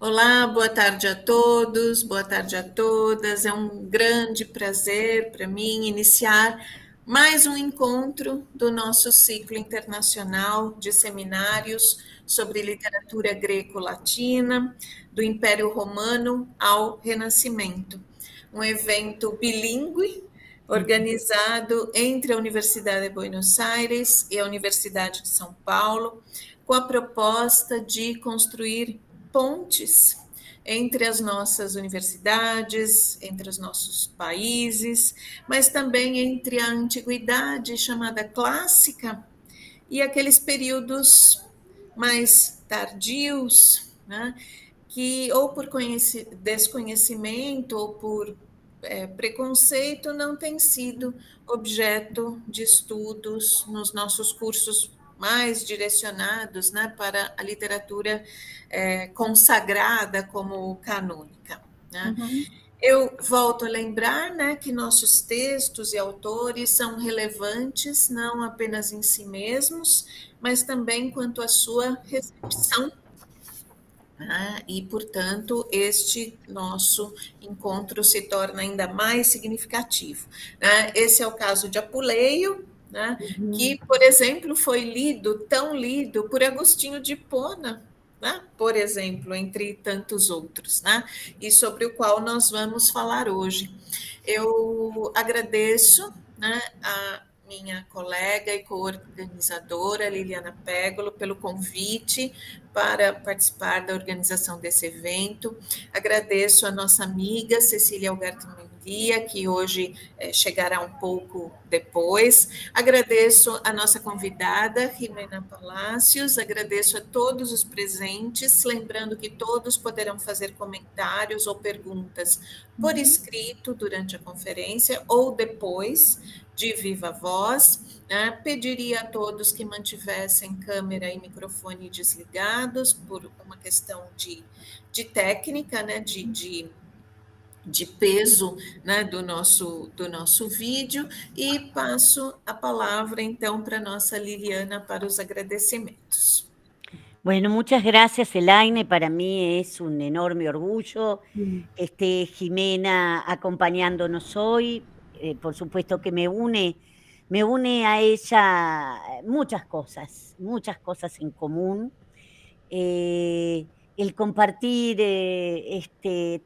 Olá, boa tarde a todos, boa tarde a todas. É um grande prazer para mim iniciar mais um encontro do nosso ciclo internacional de seminários sobre literatura greco-latina, do Império Romano ao Renascimento. Um evento bilíngue organizado entre a Universidade de Buenos Aires e a Universidade de São Paulo, com a proposta de construir pontes entre as nossas universidades, entre os nossos países, mas também entre a antiguidade chamada clássica e aqueles períodos mais tardios, né, que ou por desconhecimento ou por preconceito não tem sido objeto de estudos nos nossos cursos mais direcionados, né, para a literatura consagrada como canônica, né? Uhum. Eu volto a lembrar, né, que nossos textos e autores são relevantes não apenas em si mesmos, mas também quanto à sua recepção, né? E, portanto, este nosso encontro se torna ainda mais significativo, né? Esse é o caso de Apuleio, né? Uhum. Que, por exemplo, foi lido, tão lido, por Agostinho de Hipona, né? Por exemplo, entre tantos outros, né? E sobre o qual nós vamos falar hoje. Eu agradeço, né, a minha colega e coorganizadora Liliana Pégolo pelo convite para participar da organização desse evento. Agradeço a nossa amiga Cecília Alberto Mendia, que hoje chegará um pouco depois. Agradeço a nossa convidada, Jimena Palácios. Agradeço a todos os presentes, lembrando que todos poderão fazer comentários ou perguntas por Uhum. escrito durante a conferência ou depois, de viva voz. Né? Pediria a todos que mantivessem câmera e microfone desligados por uma questão de técnica, né? De peso, né? Do nosso vídeo, e passo a palavra então para a nossa Liliana para os agradecimentos. Bueno, muchas gracias, Elaine. Para mí es un enorme orgullo que esté Jimena acompañándonos hoy. Por supuesto que me une a ella muchas cosas en común. El compartir,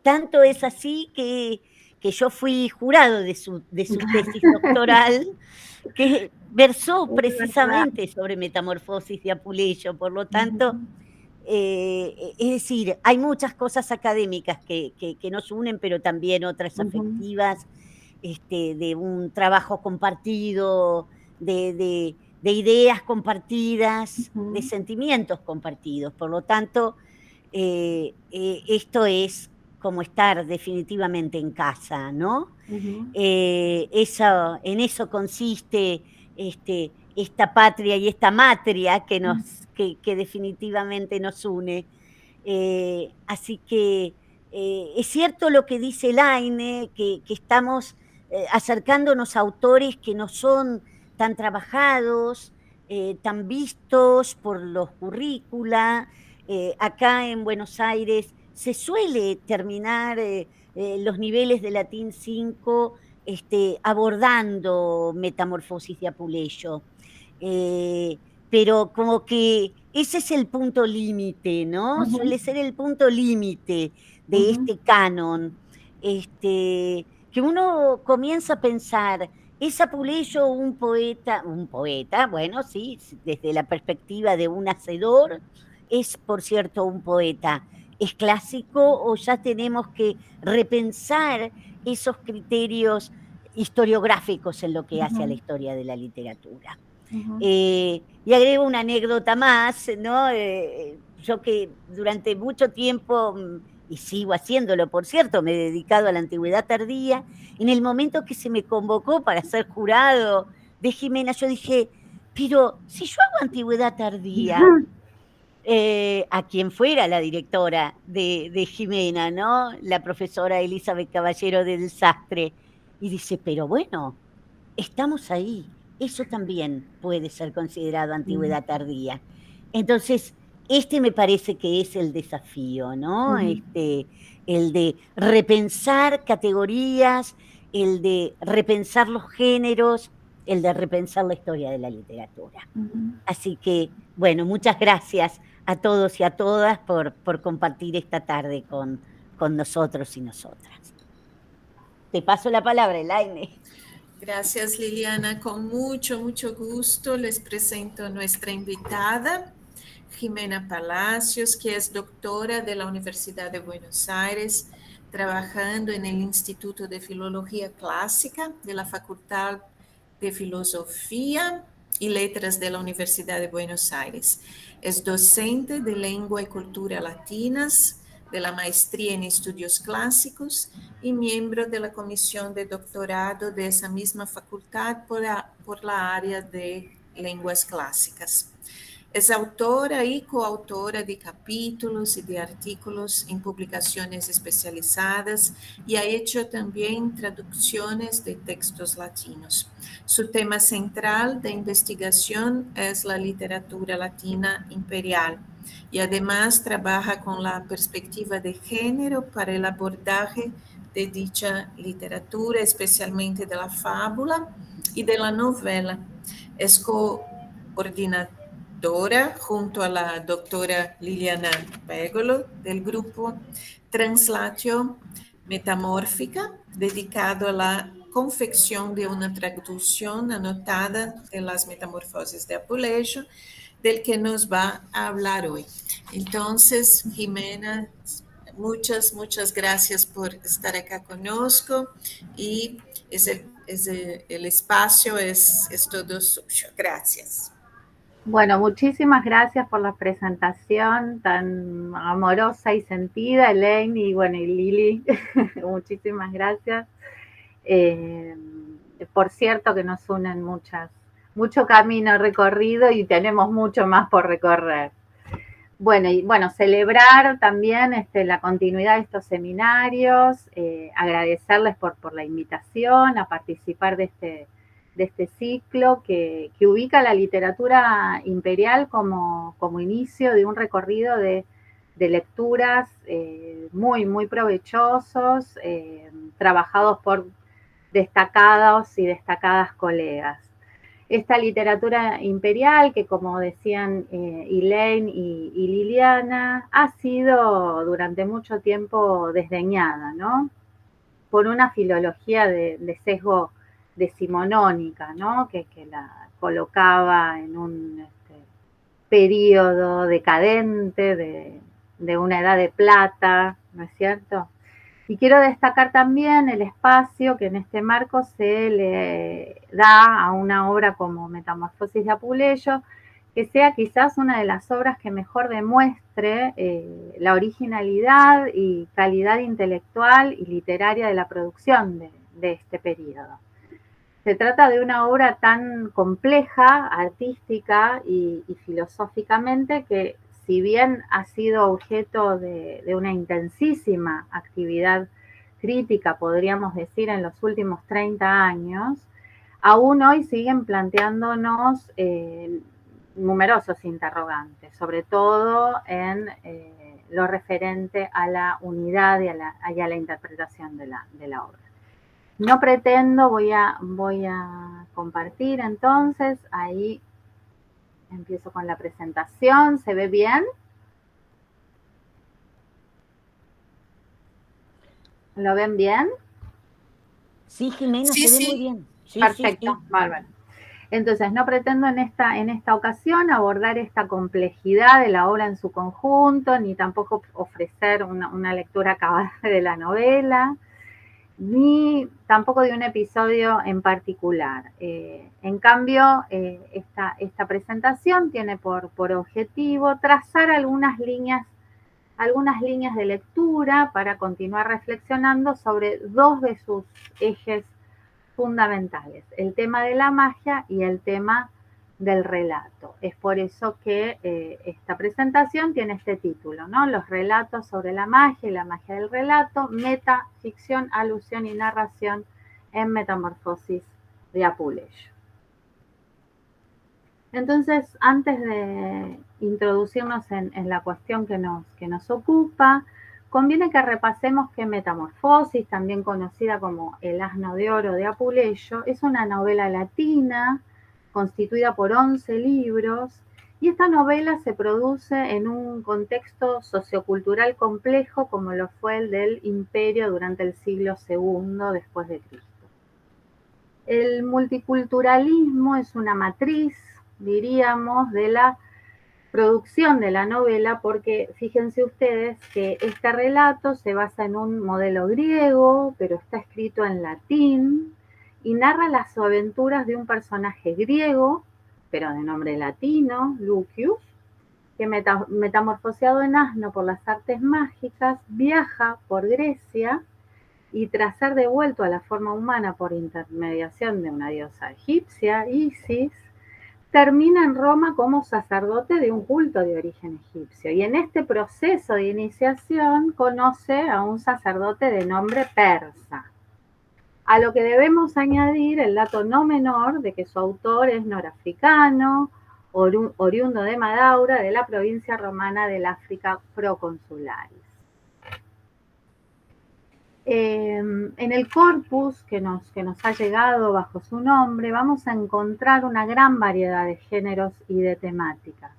tanto es así que yo fui jurado de su tesis doctoral, que versó Es verdad. precisamente sobre Metamorfosis de Apuleyo. Por lo tanto, Ujú. es decir, hay muchas cosas académicas que nos unen, pero también otras Ujú. afectivas, de un trabajo compartido, de ideas compartidas, de Ujú. sentimientos compartidos. Por lo tanto, esto es como estar definitivamente en casa, ¿no? Ujú. En eso consiste esta patria y esta matria que definitivamente nos une. Así que es cierto lo que dice Laine, que estamos acercándonos a autores que no son tan trabajados, tan vistos por los currícula. Acá en Buenos Aires se suele terminar los niveles de latín 5 abordando Metamorfosis de Apuleyo. Eh, pero como que ese es el punto límite, ¿no? Ujú. Suele ser el punto límite de Ujú. este canon, que uno comienza a pensar, ¿es Apuleyo un poeta? Bueno, sí, desde la perspectiva de un hacedor, es por cierto un poeta. ¿Es clásico o ya tenemos que repensar esos criterios historiográficos en lo que hace a la Ujú. historia de la literatura? Ujú. Y agrego una anécdota más, ¿no? Yo que durante mucho tiempo, y sigo haciéndolo, por cierto, me he dedicado a la antigüedad tardía, en el momento que se me convocó para ser jurado de Jimena, yo dije, pero si yo hago antigüedad tardía, Ujú. a quien fuera la directora de Jimena, ¿no? La profesora Elizabeth Caballero del Sastre, y dice, pero bueno, estamos ahí. Eso también puede ser considerado Mm. antigüedad tardía. Entonces, este me parece que es el desafío, ¿no? Ujú. El de repensar categorías, el de repensar los géneros, el de repensar la historia de la literatura. Ujú. Así que, bueno, muchas gracias a todos y a todas por compartir esta tarde con nosotros y nosotras. Te paso la palabra, Elaine. Gracias, Liliana. Con mucho, mucho gusto les presento a nuestra invitada, Jimena Palacios, que es doctora de la Universidad de Buenos Aires, trabajando en el Instituto de Filología Clásica de la Facultad de Filosofía y Letras de la Universidad de Buenos Aires. Es docente de Lengua y Cultura Latinas, de la Maestría en Estudios Clásicos y miembro de la comisión de doctorado de esa misma facultad por la área de lenguas clásicas. Es autora y coautora de capítulos y de artículos en publicaciones especializadas y ha hecho también traducciones de textos latinos. Su tema central de investigación es la literatura latina imperial y además trabaja con la perspectiva de género para el abordaje de dicha literatura, especialmente de la fábula y de la novela. Es coordinadora junto a la doctora Liliana Pegolo del grupo Translatio Metamórfica, dedicado a la confección de una traducción anotada de las metamorfosis de Apuleyo, del que nos va a hablar hoy. Entonces, Jimena, muchas, muchas gracias por estar acá connosco y el espacio es todo suyo. Gracias. Bueno, muchísimas gracias por la presentación tan amorosa y sentida, Elaine, y bueno, y Lili, muchísimas gracias. Eh, por cierto que nos unen mucho camino recorrido y tenemos mucho más por recorrer. Bueno, y bueno, celebrar también la continuidad de estos seminarios, agradecerles por la invitación a participar de este ciclo que ubica la literatura imperial como inicio de un recorrido de lecturas muy, muy provechosos, trabajados por destacados y destacadas colegas. Esta literatura imperial, que como decían Elaine y Liliana, ha sido durante mucho tiempo desdeñada, ¿no? Por una filología de sesgo decimonónica, ¿no? Que la colocaba en un periodo decadente de una edad de plata, ¿no es cierto? Y quiero destacar también el espacio que en este marco se le da a una obra como Metamorfosis de Apuleyo, que sea quizás una de las obras que mejor demuestre la originalidad y calidad intelectual y literaria de la producción de este periodo. Se trata de una obra tan compleja, artística y filosóficamente que, si bien ha sido objeto de una intensísima actividad crítica, podríamos decir, en los últimos 30 años, aún hoy siguen planteándonos numerosos interrogantes, sobre todo en lo referente a la unidad y a la interpretación de la obra. No pretendo, voy a compartir entonces, ahí empiezo con la presentación, ¿se ve bien? ¿Lo ven bien? Sí, Jimena, Sí, se ve muy sí. bien. Sí, Perfecto, sí. bárbaro. Entonces, no pretendo en esta ocasión abordar esta complejidad de la obra en su conjunto, ni tampoco ofrecer una lectura acabada de la novela, ni tampoco de un episodio en particular. En cambio, esta presentación tiene por objetivo trazar algunas líneas de lectura para continuar reflexionando sobre dos de sus ejes fundamentales, el tema de la magia y el tema del relato. Es por eso que esta presentación tiene este título, ¿no? Los relatos sobre la magia y la magia del relato, metaficción, alusión y narración en Metamorfosis de Apuleyo. Entonces, antes de introducirnos en la cuestión que nos ocupa, conviene que repasemos que Metamorfosis, también conocida como El asno de oro de Apuleyo, es una novela latina constituida por 11 libros, y esta novela se produce en un contexto sociocultural complejo como lo fue el del Imperio durante el siglo II después de Cristo. El multiculturalismo es una matriz, diríamos, de la producción de la novela, porque fíjense ustedes que este relato se basa en un modelo griego, pero está escrito en latín, y narra las aventuras de un personaje griego, pero de nombre latino, Lucius, que metamorfoseado en asno por las artes mágicas, viaja por Grecia y tras ser devuelto a la forma humana por intermediación de una diosa egipcia, Isis, termina en Roma como sacerdote de un culto de origen egipcio. Y en este proceso de iniciación conoce a un sacerdote de nombre persa. A lo que debemos añadir el dato no menor de que su autor es norafricano, oriundo de Madaura, de la provincia romana del África Proconsularis. En el corpus que nos ha llegado bajo su nombre vamos a encontrar una gran variedad de géneros y de temáticas.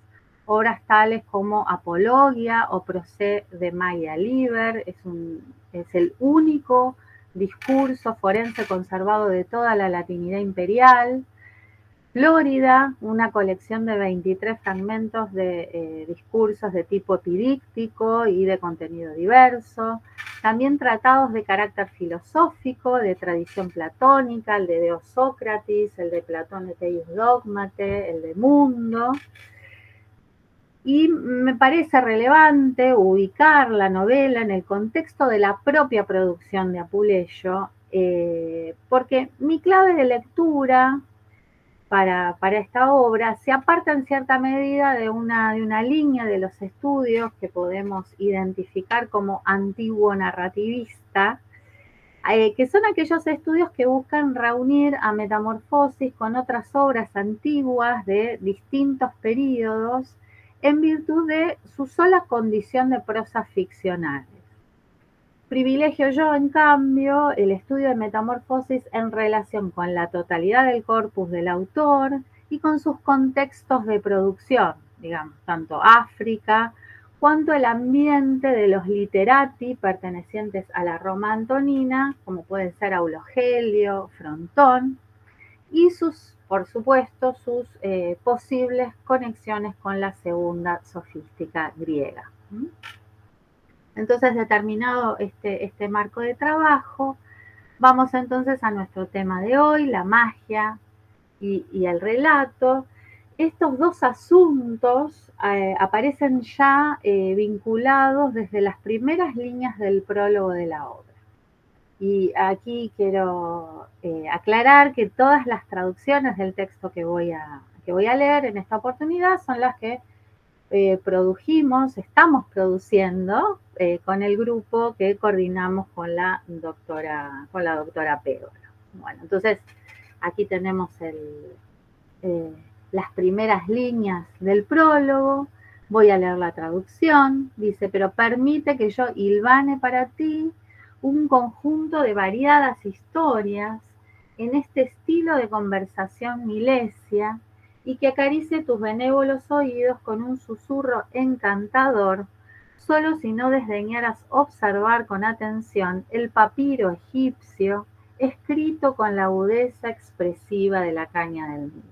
Obras tales como Apologia o Procès de Maya Liber, es el único discurso forense conservado de toda la latinidad imperial. Flórida, una colección de 23 fragmentos de discursos de tipo epidíctico y de contenido diverso. También tratados de carácter filosófico, de tradición platónica, el de Sócrates, el de Platón de Teius Dogmate, el de Mundo. Y me parece relevante ubicar la novela en el contexto de la propia producción de Apuleyo, porque mi clave de lectura para esta obra se aparta en cierta medida de una línea de los estudios que podemos identificar como antiguo narrativista, que son aquellos estudios que buscan reunir a Metamorfosis con otras obras antiguas de distintos períodos en virtud de su sola condición de prosa ficcionales. Privilegio yo, en cambio, el estudio de Metamorfosis en relación con la totalidad del corpus del autor y con sus contextos de producción, digamos, tanto África cuanto el ambiente de los literati pertenecientes a la Roma antonina, como pueden ser Aulogelio, Frontón, y por supuesto, sus posibles conexiones con la segunda sofística griega. Entonces, determinado este marco de trabajo, vamos entonces a nuestro tema de hoy, la magia y el relato. Estos dos asuntos aparecen ya vinculados desde las primeras líneas del prólogo de la obra. Y aquí quiero aclarar que todas las traducciones del texto que voy a leer en esta oportunidad son las que estamos produciendo con el grupo que coordinamos con la doctora Pedro. Bueno, entonces aquí tenemos las primeras líneas del prólogo. Voy a leer la traducción. Dice: pero permite que yo hilvane para ti un conjunto de variadas historias en este estilo de conversación milesia, y que acaricie tus benévolos oídos con un susurro encantador, solo si no desdeñaras observar con atención el papiro egipcio escrito con la agudeza expresiva de la caña del Nilo,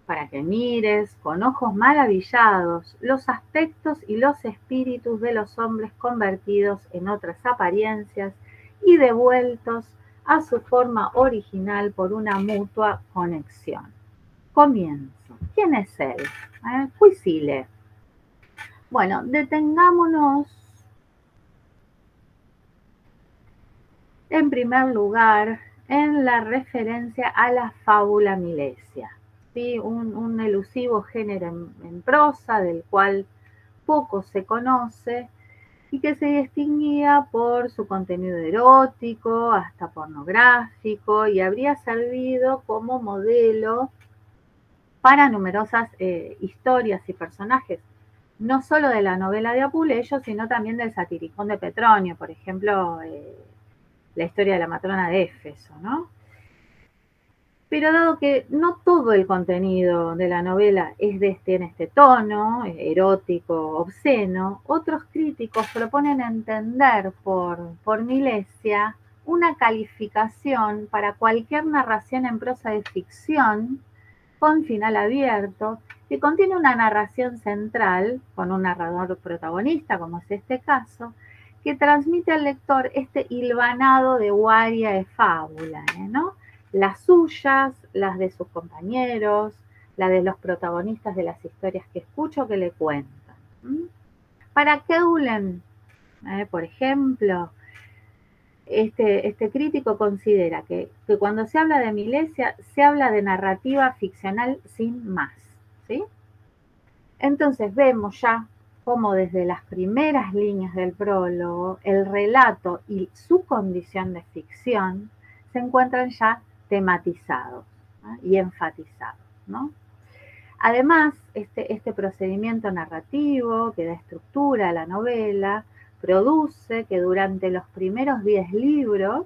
para que mires con ojos maravillados los aspectos y los espíritus de los hombres convertidos en otras apariencias y devueltos a su forma original por una mutua conexión. Comienzo. ¿Quién es él? Huitzilopochtli. Bueno, detengámonos en primer lugar en la referencia a la fábula milesia, ¿sí? Un elusivo género en prosa del cual poco se conoce y que se distinguía por su contenido erótico, hasta pornográfico, y habría servido como modelo para numerosas historias y personajes, no solo de la novela de Apuleyo, sino también del Satiricón de Petronio, por ejemplo, la historia de la matrona de Éfeso, ¿no? Pero dado que no todo el contenido de la novela es en este tono, erótico, obsceno, otros críticos proponen entender por Milesia una calificación para cualquier narración en prosa de ficción con final abierto, que contiene una narración central, con un narrador protagonista, como es este caso, que transmite al lector este hilvanado de guaria de fábula, ¿no? Las suyas, las de sus compañeros, la de los protagonistas de las historias que escucho que le cuentan. Para Keulen, por ejemplo, este crítico considera que cuando se habla de Milesia, se habla de narrativa ficcional sin más, ¿sí? Entonces vemos ya cómo desde las primeras líneas del prólogo, el relato y su condición de ficción se encuentran ya tematizados, ¿no? Y enfatizados, ¿no? Además, este procedimiento narrativo que da estructura a la novela produce que durante los primeros 10 libros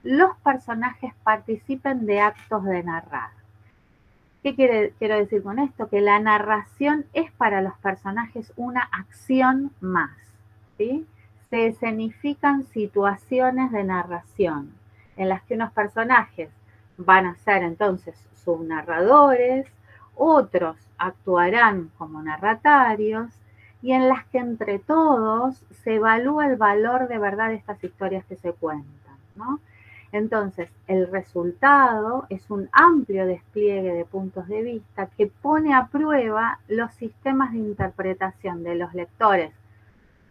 los personajes participen de actos de narrar. ¿Qué quiero decir con esto? Que la narración es para los personajes una acción más, ¿sí? Se escenifican situaciones de narración en las que unos personajes van a ser entonces subnarradores, otros actuarán como narratarios y en las que entre todos se evalúa el valor de verdad de estas historias que se cuentan, ¿no? Entonces, el resultado es un amplio despliegue de puntos de vista que pone a prueba los sistemas de interpretación de los lectores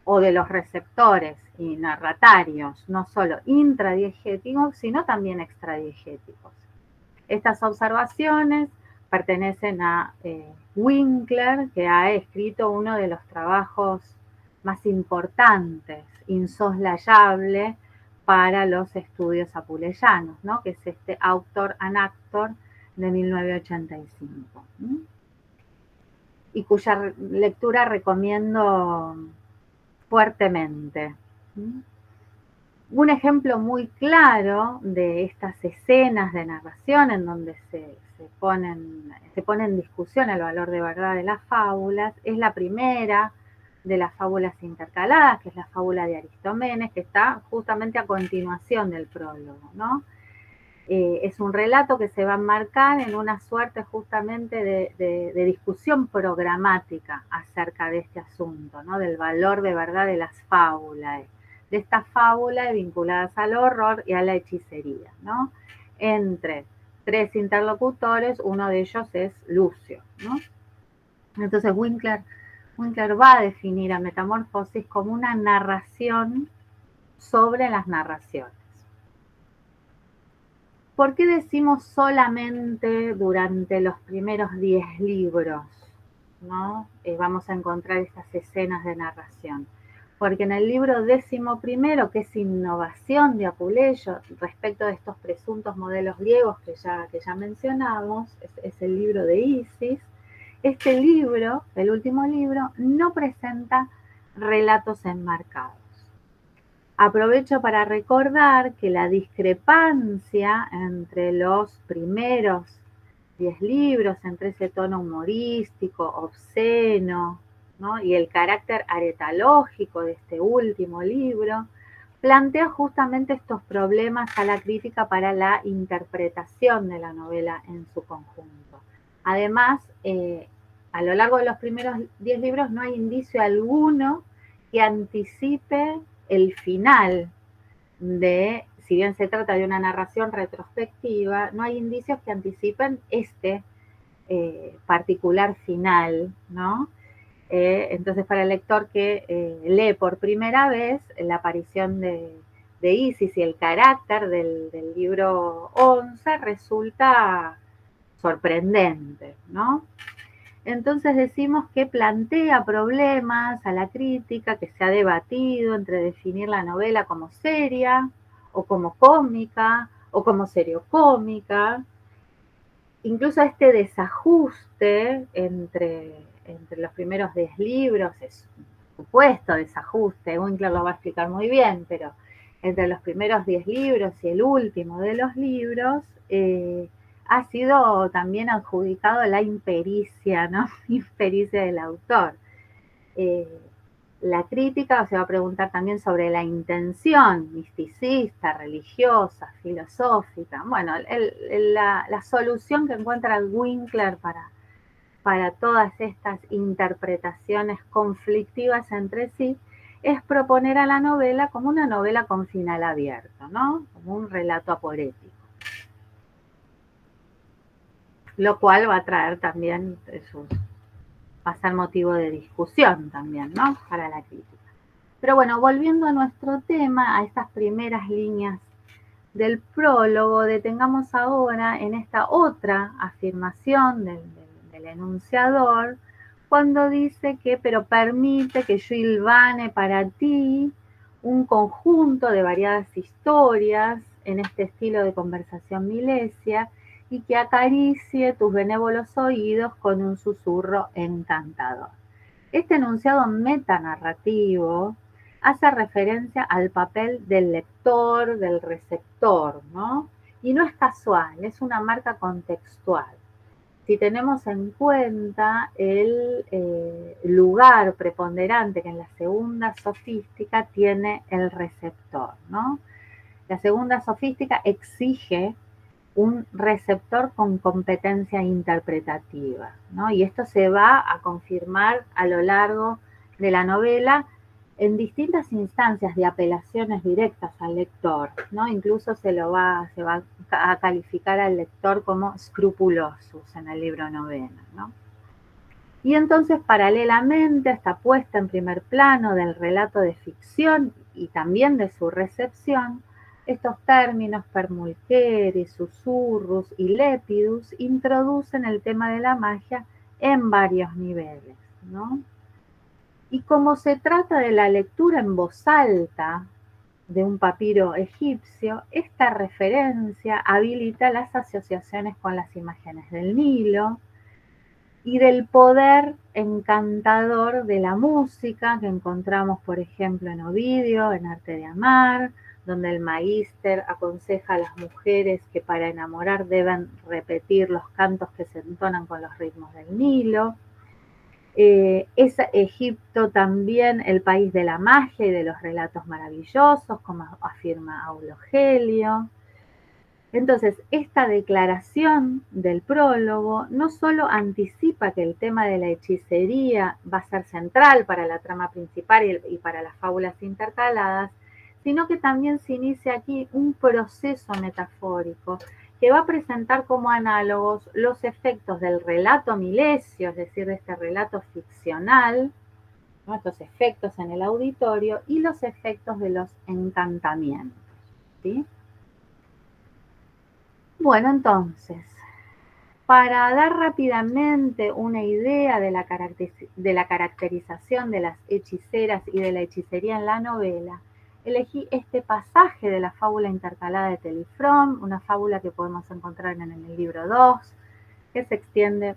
o de los receptores y narratarios, no solo intradiegéticos, sino también extradiegéticos. Estas observaciones pertenecen a Winkler, que ha escrito uno de los trabajos más importantes, insoslayable, para los estudios apuleyanos, ¿no? Que es este Autor and Actor de 1985, ¿no? Y cuya lectura recomiendo fuertemente. Un ejemplo muy claro de estas escenas de narración en donde se pone en discusión el valor de verdad de las fábulas es la primera de las fábulas intercaladas, que es la fábula de Aristomenes, que está justamente a continuación del prólogo, ¿no? Es un relato que se va a enmarcar en una suerte justamente de discusión programática acerca de este asunto, ¿no? Del valor de verdad de las fábulas, de estas fábulas vinculadas al horror y a la hechicería, ¿no? Entre 3 interlocutores, uno de ellos es Lucio, ¿no? Entonces Winkler va a definir a Metamorfosis como una narración sobre las narraciones. ¿Por qué decimos solamente durante los primeros 10 libros, ¿no? Vamos a encontrar estas escenas de narración? Porque en el libro 11, que es Innovación de Apuleyo, respecto de estos presuntos modelos griegos que ya mencionamos, es el libro de Isis. Este libro, el último libro, no presenta relatos enmarcados. Aprovecho para recordar que la discrepancia entre los primeros 10 libros, entre ese tono humorístico, obsceno, ¿no? Y el carácter aretalógico de este último libro, plantea justamente estos problemas a la crítica para la interpretación de la novela en su conjunto. Además, a lo largo de los primeros 10 libros no hay indicio alguno que anticipe el final si bien se trata de una narración retrospectiva, no hay indicios que anticipen este particular final, ¿no? Entonces, para el lector que lee por primera vez la aparición de Isis y el carácter del libro 11 resulta sorprendente, ¿no? Entonces decimos que plantea problemas a la crítica, que se ha debatido entre definir la novela como seria, o como cómica, o como seriocómica, incluso este desajuste entre los primeros 10 libros, es un supuesto desajuste, Winkler lo va a explicar muy bien, pero entre los primeros 10 libros y el último de los libros, ha sido también adjudicado la impericia, ¿no? Impericia del autor. La crítica se va a preguntar también sobre la intención misticista, religiosa, filosófica. Bueno, la solución que encuentra Winkler para todas estas interpretaciones conflictivas entre sí es proponer a la novela como una novela con final abierto, ¿no? Como un relato aporético. Lo cual va a traer también va a ser motivo de discusión también, ¿no? Para la crítica. Pero bueno, volviendo a nuestro tema, a estas primeras líneas del prólogo, detengamos ahora en esta otra afirmación del enunciador, cuando dice que, pero permite que yo hilvane para ti un conjunto de variadas historias en este estilo de conversación milesia y que acaricie tus benévolos oídos con un susurro encantador. Este enunciado metanarrativo hace referencia al papel del lector, del receptor, ¿no? Y no es casual, es una marca contextual. Si tenemos en cuenta el lugar preponderante que en la segunda sofística tiene el receptor, ¿no? La segunda sofística exige un receptor con competencia interpretativa, ¿no? Y esto se va a confirmar a lo largo de la novela en distintas instancias de apelaciones directas al lector, ¿no? Incluso se va a calificar al lector como scrupulosus en el libro noveno, ¿no? Y entonces, paralelamente a esta puesta en primer plano del relato de ficción y también de su recepción, estos términos permulqueris, susurrus y lepidus introducen el tema de la magia en varios niveles, ¿no? Y como se trata de la lectura en voz alta de un papiro egipcio, esta referencia habilita las asociaciones con las imágenes del Nilo y del poder encantador de la música que encontramos, por ejemplo, en Ovidio, en Arte de Amar, donde el Magister aconseja a las mujeres que para enamorar deben repetir los cantos que se entonan con los ritmos del Nilo. Es Egipto también el país de la magia y de los relatos maravillosos, como afirma Aulo Gelio. Entonces, esta declaración del prólogo no solo anticipa que el tema de la hechicería va a ser central para la trama principal y para las fábulas intercaladas, sino que también se inicia aquí un proceso metafórico que va a presentar como análogos los efectos del relato milesio, es decir, de este relato ficcional, ¿no? Estos efectos en el auditorio y los efectos de los encantamientos, ¿sí? Bueno, entonces, para dar rápidamente una idea de la caracterización de las hechiceras y de la hechicería en la novela, elegí este pasaje de la fábula intercalada de Telifrón, una fábula que podemos encontrar en el libro 2, que se extiende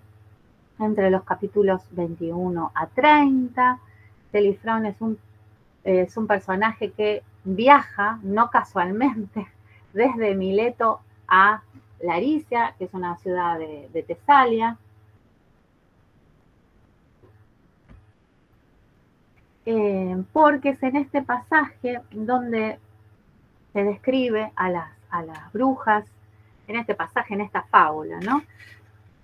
entre los capítulos 21 a 30. Telifrón es un personaje que viaja, no casualmente, desde Mileto a Laricia, que es una ciudad de Tesalia, porque es en este pasaje donde se describe a las brujas, en este pasaje, en esta fábula, ¿no?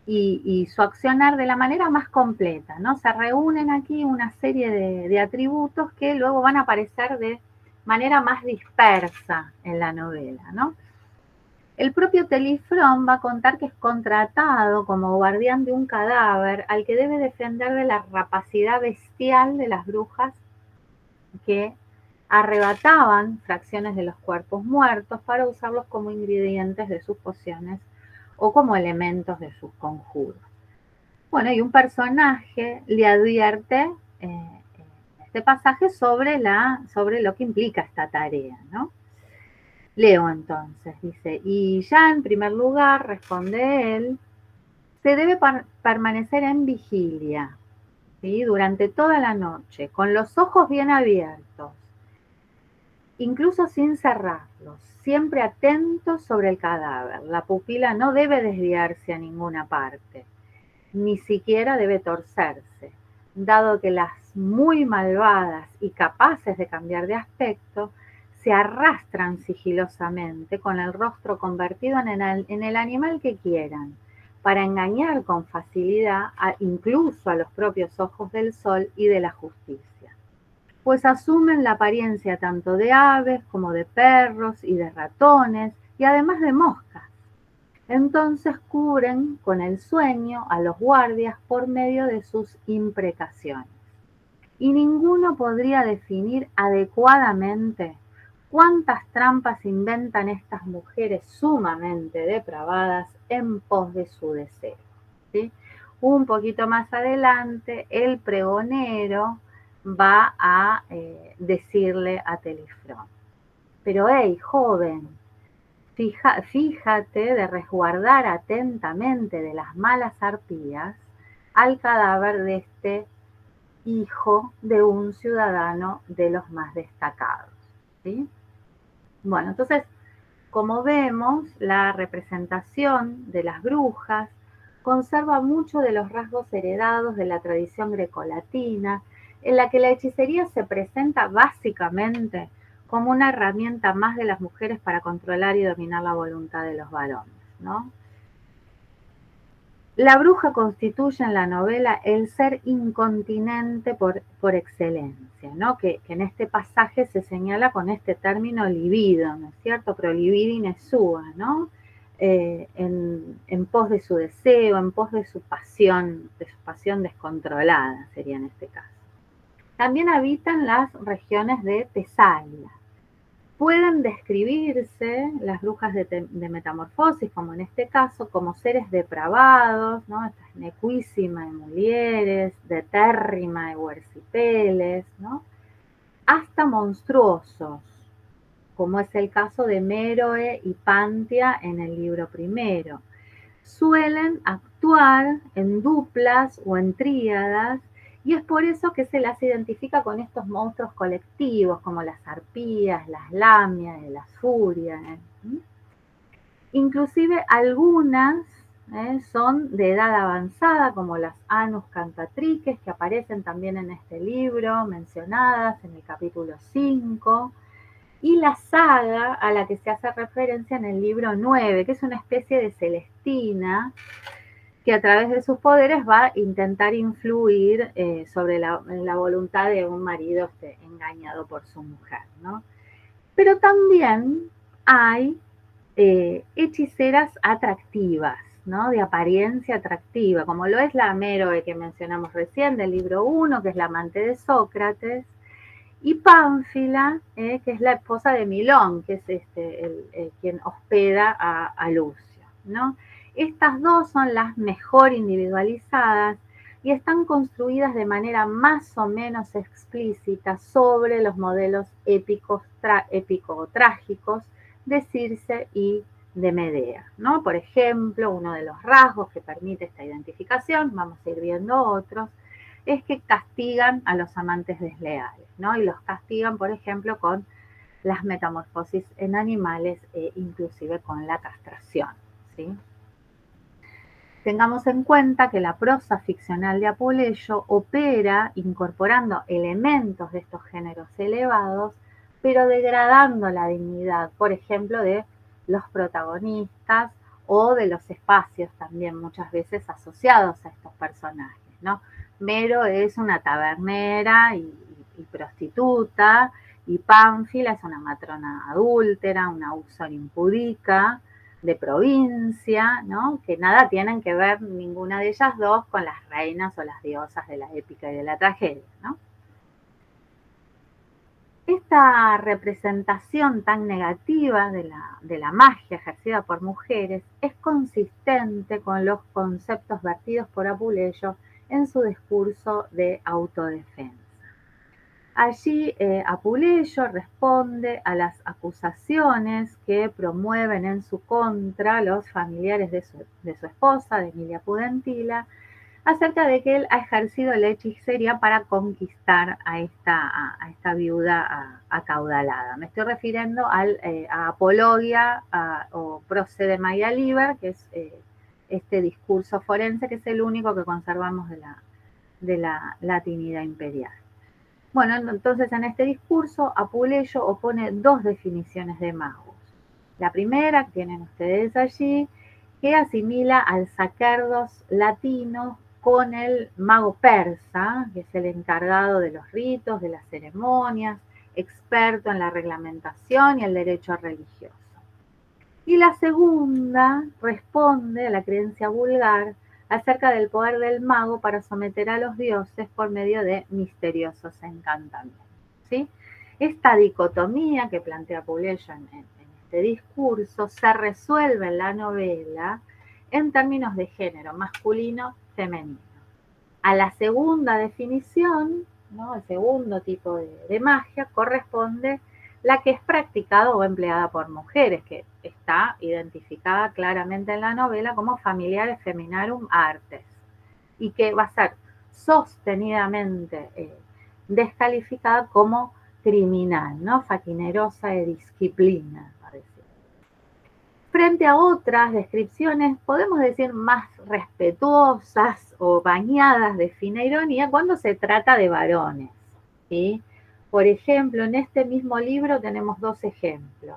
Y su accionar de la manera más completa, ¿no? Se reúnen aquí una serie de atributos que luego van a aparecer de manera más dispersa en la novela, ¿no? El propio Telifrón va a contar que es contratado como guardián de un cadáver al que debe defender de la rapacidad bestial de las brujas que arrebataban fracciones de los cuerpos muertos para usarlos como ingredientes de sus pociones o como elementos de sus conjuros. Bueno, y un personaje le advierte en este pasaje sobre lo que implica esta tarea, ¿no? Leo entonces, dice, y ya en primer lugar responde él, se debe permanecer en vigilia, ¿sí? Durante toda la noche, con los ojos bien abiertos, incluso sin cerrarlos, siempre atentos sobre el cadáver. La pupila no debe desviarse a ninguna parte, ni siquiera debe torcerse, dado que las muy malvadas y capaces de cambiar de aspecto se arrastran sigilosamente con el rostro convertido en el animal que quieran, para engañar con facilidad incluso a los propios ojos del sol y de la justicia, pues asumen la apariencia tanto de aves como de perros y de ratones, y además de moscas. Entonces cubren con el sueño a los guardias por medio de sus imprecaciones. Y ninguno podría definir adecuadamente cuántas trampas inventan estas mujeres sumamente depravadas en pos de su deseo, ¿sí? Un poquito más adelante, el pregonero va a decirle a Telifrón: pero hey, joven, fíjate de resguardar atentamente de las malas arpías al cadáver de este hijo de un ciudadano de los más destacados, ¿sí? Bueno, entonces, como vemos, la representación de las brujas conserva mucho de los rasgos heredados de la tradición grecolatina, en la que la hechicería se presenta básicamente como una herramienta más de las mujeres para controlar y dominar la voluntad de los varones, ¿no? La bruja constituye en la novela el ser incontinente por excelencia, ¿no? Que en este pasaje se señala con este término libido, ¿no es cierto? Pro libidi nesua, ¿no? En pos de su deseo, en pos de su pasión descontrolada, sería en este caso. También habitan las regiones de Tesalia. Pueden describirse las brujas de metamorfosis, como en este caso, como seres depravados, ¿no? Esta es nequísima de mulieres, de térrima de huercipeles, ¿no? Hasta monstruosos, como es el caso de Méroe y Pantia en el libro primero. Suelen actuar en duplas o en tríadas, y es por eso que se las identifica con estos monstruos colectivos, como las arpías, las lamias, las furias. Inclusive algunas son de edad avanzada, como las Anus cantatrices, que aparecen también en este libro, mencionadas en el capítulo 5, y la saga a la que se hace referencia en el libro 9, que es una especie de Celestina, que a través de sus poderes va a intentar influir sobre la voluntad de un marido engañado por su mujer, ¿no? Pero también hay hechiceras atractivas, ¿no? De apariencia atractiva, como lo es la Méroe que mencionamos recién del libro 1, que es la amante de Sócrates, y Pánfila, que es la esposa de Milón, que es quien hospeda a Lucio, ¿no? Estas dos son las mejor individualizadas y están construidas de manera más o menos explícita sobre los modelos épico-trágicos de Circe y de Medea, ¿no? Por ejemplo, uno de los rasgos que permite esta identificación, vamos a ir viendo otros, es que castigan a los amantes desleales, ¿no? Y los castigan, por ejemplo, con las metamorfosis en animales e inclusive con la castración, ¿sí? Tengamos en cuenta que la prosa ficcional de Apuleyo opera incorporando elementos de estos géneros elevados, pero degradando la dignidad, por ejemplo, de los protagonistas o de los espacios también muchas veces asociados a estos personajes, ¿no? Mero es una tabernera y prostituta, y Pánfila es una matrona adúltera, una uxor impudica, de provincia, ¿no? Que nada tienen que ver ninguna de ellas dos con las reinas o las diosas de la épica y de la tragedia, ¿no? Esta representación tan negativa de la magia ejercida por mujeres es consistente con los conceptos vertidos por Apuleyo en su discurso de autodefensa. Allí Apuleyo responde a las acusaciones que promueven en su contra los familiares de su esposa, de Emilia Pudentila, acerca de que él ha ejercido la hechicería para conquistar a esta viuda acaudalada. Me estoy refiriendo a Apologia o Procede Maia Liber, que es este discurso forense, que es el único que conservamos de la latinidad imperial. Bueno, entonces en este discurso Apuleyo opone dos definiciones de magos. La primera, que tienen ustedes allí, que asimila al sacerdote latino con el mago persa, que es el encargado de los ritos, de las ceremonias, experto en la reglamentación y el derecho religioso. Y la segunda responde a la creencia vulgar acerca del poder del mago para someter a los dioses por medio de misteriosos encantamientos, ¿sí? Esta dicotomía que plantea Apuleyo en este discurso se resuelve en la novela en términos de género masculino-femenino. A la segunda definición, ¿no? El segundo tipo de magia corresponde la que es practicada o empleada por mujeres, que está identificada claramente en la novela como familiares feminarum artes, y que va a ser sostenidamente descalificada como criminal, ¿no? Facinerosa de disciplina. Frente a otras descripciones, podemos decir más respetuosas o bañadas de fina ironía cuando se trata de varones, ¿sí? Por ejemplo, en este mismo libro tenemos dos ejemplos.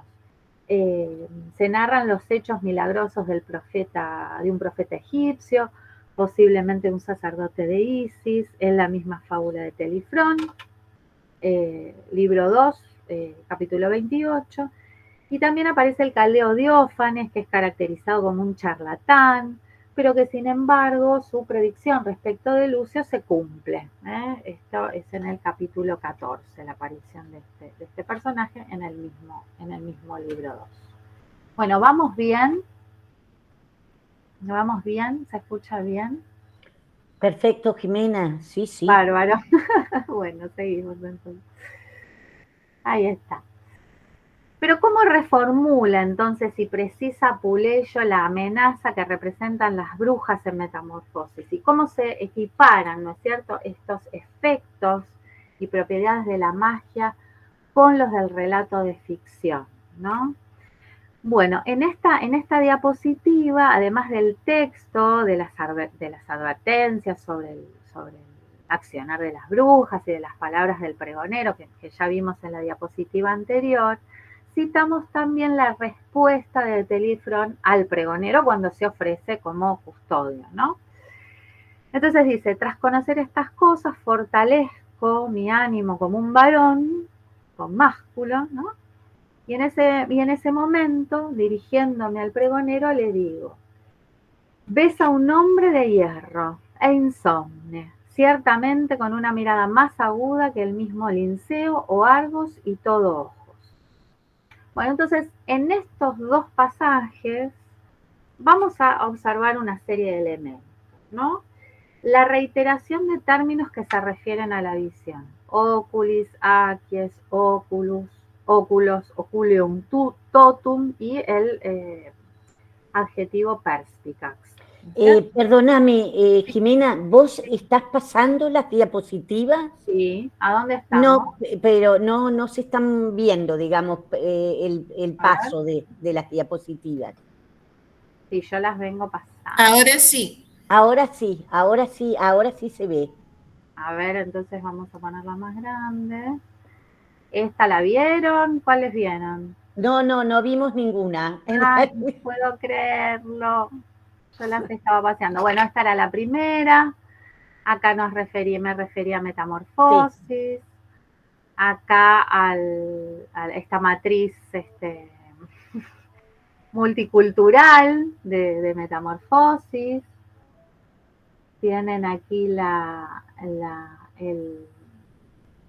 Se narran los hechos milagrosos de un profeta egipcio, posiblemente un sacerdote de Isis, en la misma fábula de Telifrón, libro 2, capítulo 28, y también aparece el caldeo Diófanes, que es caracterizado como un charlatán, pero que sin embargo su predicción respecto de Lucio se cumple. Esto es en el capítulo 14, la aparición de este personaje en el mismo libro 2. Bueno, ¿vamos bien? ¿Vamos bien? ¿Se escucha bien? Perfecto, Jimena, sí, sí. Bárbaro. Bueno, seguimos entonces. Ahí está. Pero ¿cómo reformula entonces y precisa Apuleyo la amenaza que representan las brujas en Metamorfosis? ¿Y cómo se equiparan, ¿no es cierto?, estos efectos y propiedades de la magia con los del relato de ficción, ¿no? Bueno, en esta diapositiva, además del texto, de las advertencias sobre el accionar de las brujas y de las palabras del pregonero, que ya vimos en la diapositiva anterior, citamos también la respuesta de Telifrón al pregonero cuando se ofrece como custodio, ¿no? Entonces dice, tras conocer estas cosas, fortalezco mi ánimo como un varón, con másculo, ¿no? Y en ese momento, dirigiéndome al pregonero, le digo, ves a un hombre de hierro e insomne, ciertamente con una mirada más aguda que el mismo Linceo o Argos y todo ojos. Bueno, entonces, en estos dos pasajes vamos a observar una serie de elementos, ¿no? La reiteración de términos que se refieren a la visión. Oculis, aquis, oculus, oculos, oculium, totum y el adjetivo perspicax. Perdóname, Jimena, ¿vos estás pasando las diapositivas? Sí, ¿a dónde estamos? No, pero no se están viendo, digamos, el paso de las diapositivas. Sí, yo las vengo pasando. Ahora sí. Ahora sí se ve. A ver, entonces vamos a ponerla más grande. ¿Esta la vieron? ¿Cuáles vieron? No vimos ninguna. Ay, no puedo creerlo. Yo las estaba paseando. Bueno, esta era la primera. Acá me refería a Metamorfosis. Sí. Acá a esta matriz multicultural de Metamorfosis. Tienen aquí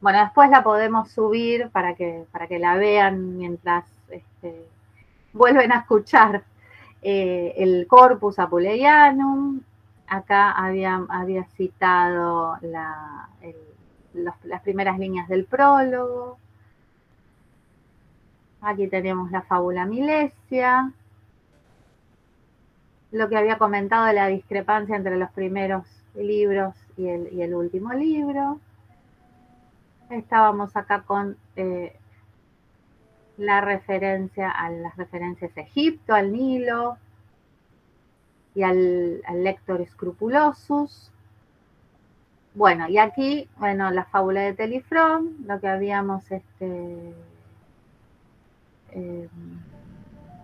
bueno, después la podemos subir para que la vean mientras vuelven a escuchar el Corpus Apuleianum. Acá había citado las primeras líneas del prólogo. Aquí tenemos la fábula Milesia. Lo que había comentado de la discrepancia entre los primeros libros y el último libro. Estábamos acá con las referencias a Egipto, al Nilo y al Lector Scrupulosus. Bueno, y aquí, bueno, la fábula de Telifrón, lo que habíamos,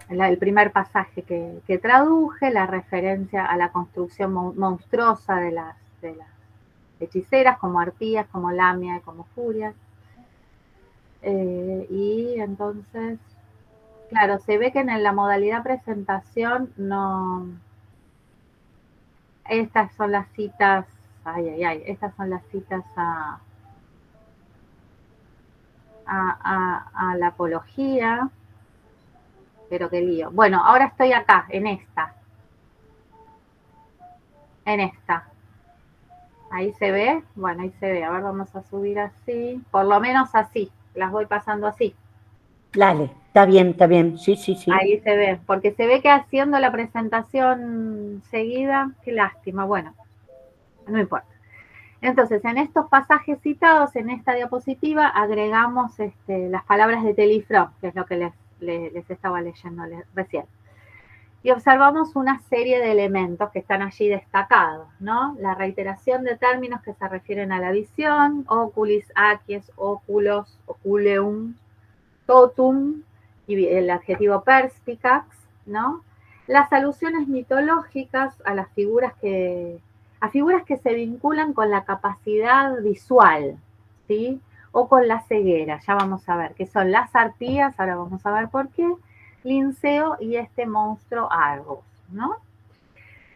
el primer pasaje que traduje, la referencia a la construcción monstruosa de las hechiceras, como arpías, como lamia y como furias. Y entonces, claro, se ve que en la modalidad presentación no... Estas son las citas, estas son las citas a la apología, pero qué lío. Bueno, ahora estoy acá, en esta. Ahí se ve, bueno, ahí se ve. A ver, vamos a subir así, por lo menos así, las voy pasando así. Dale, está bien, sí. Ahí se ve, porque se ve que haciendo la presentación seguida, qué lástima, bueno, no importa. Entonces, en estos pasajes citados, en esta diapositiva, agregamos las palabras de Telifrón, que es lo que les estaba leyendo recién. Y observamos una serie de elementos que están allí destacados, ¿no? La reiteración de términos que se refieren a la visión, oculis, acies, oculos, oculeum, totum, y el adjetivo perspicax, ¿no? Las alusiones mitológicas a las figuras que se vinculan con la capacidad visual, ¿sí? O con la ceguera, ya vamos a ver, que son las arpías, ahora vamos a ver por qué, Linceo y este monstruo Argos, ¿no?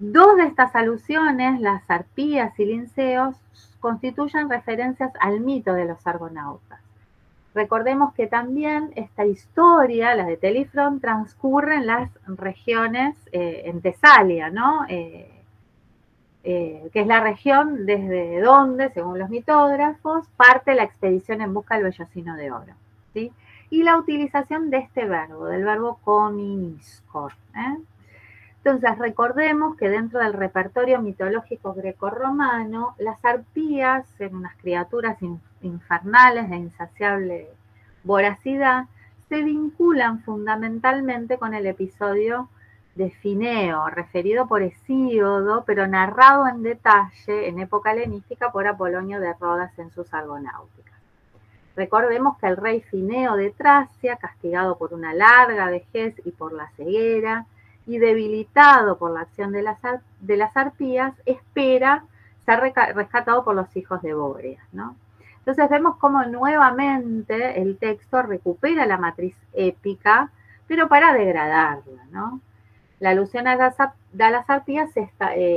Dos de estas alusiones, las arpías y Linceos, constituyen referencias al mito de los argonautas. Recordemos que también esta historia, la de Telifrón, transcurre en las regiones, en Tesalia, ¿no? Que es la región desde donde, según los mitógrafos, parte la expedición en busca del vellocino de oro, ¿sí? Y la utilización de este verbo, del verbo cominiscor. Entonces, recordemos que dentro del repertorio mitológico grecorromano, las arpías eran unas criaturas infernales de insaciable voracidad, se vinculan fundamentalmente con el episodio de Fineo, referido por Hesíodo, pero narrado en detalle en época helenística por Apolonio de Rodas en sus Argonáuticas. Recordemos que el rey Fineo de Tracia, castigado por una larga vejez y por la ceguera, y debilitado por la acción de las arpías, espera ser rescatado por los hijos de Bóreas, ¿no? Entonces vemos cómo nuevamente el texto recupera la matriz épica, pero para degradarla, ¿no? La alusión a las arpías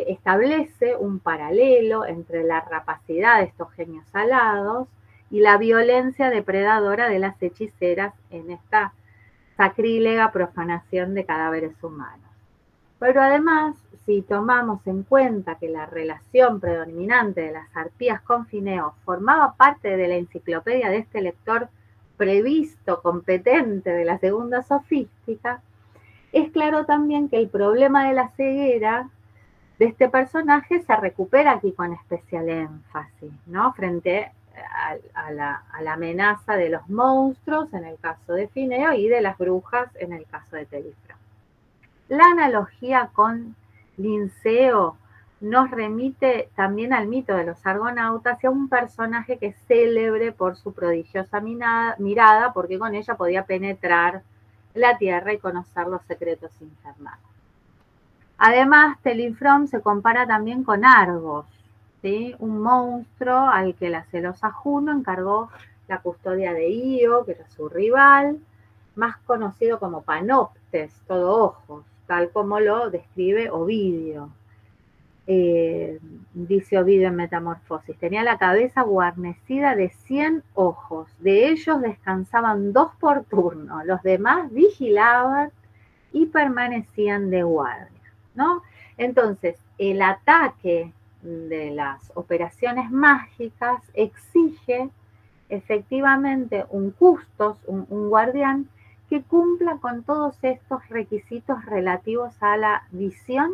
establece un paralelo entre la rapacidad de estos genios alados y la violencia depredadora de las hechiceras en esta sacrílega profanación de cadáveres humanos. Pero además, si tomamos en cuenta que la relación predominante de las arpías con Fineo formaba parte de la enciclopedia de este lector previsto, competente de la segunda sofística, es claro también que el problema de la ceguera de este personaje se recupera aquí con especial énfasis, ¿no? Frente a la amenaza de los monstruos en el caso de Fineo y de las brujas en el caso de Telifrón. La analogía con Linceo nos remite también al mito de los argonautas y a un personaje que es célebre por su prodigiosa mirada, porque con ella podía penetrar la tierra y conocer los secretos infernales. Además, Telifrón se compara también con Argos, ¿sí? Un monstruo al que la celosa Juno encargó la custodia de Io, que era su rival, más conocido como Panoptes, todo ojos, tal como lo describe Ovidio. Dice Ovidio en Metamorfosis, tenía la cabeza guarnecida de 100 ojos, de ellos descansaban 2 por turno, los demás vigilaban y permanecían de guardia, ¿no? Entonces, el ataque de las operaciones mágicas exige efectivamente un custos, un guardián, que cumpla con todos estos requisitos relativos a la visión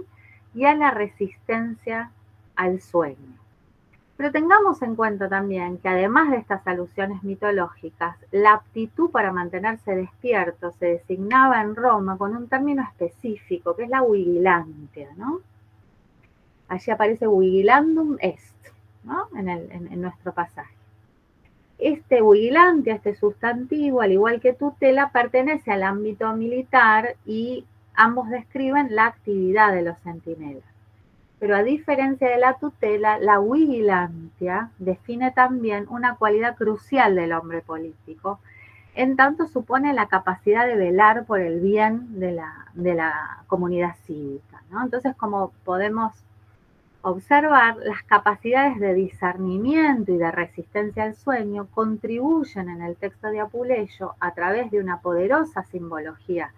y a la resistencia al sueño. Pero tengamos en cuenta también que además de estas alusiones mitológicas, la aptitud para mantenerse despierto se designaba en Roma con un término específico, que es la vigilantia, ¿no? Allí aparece vigilandum est, ¿no? En nuestro pasaje. Este vigilantia, este sustantivo, al igual que tutela, pertenece al ámbito militar y ambos describen la actividad de los centinelas. Pero a diferencia de la tutela, la vigilantia define también una cualidad crucial del hombre político, en tanto supone la capacidad de velar por el bien de la comunidad cívica, ¿no? Entonces, como podemos observar, las capacidades de discernimiento y de resistencia al sueño contribuyen en el texto de Apuleyo a través de una poderosa simbología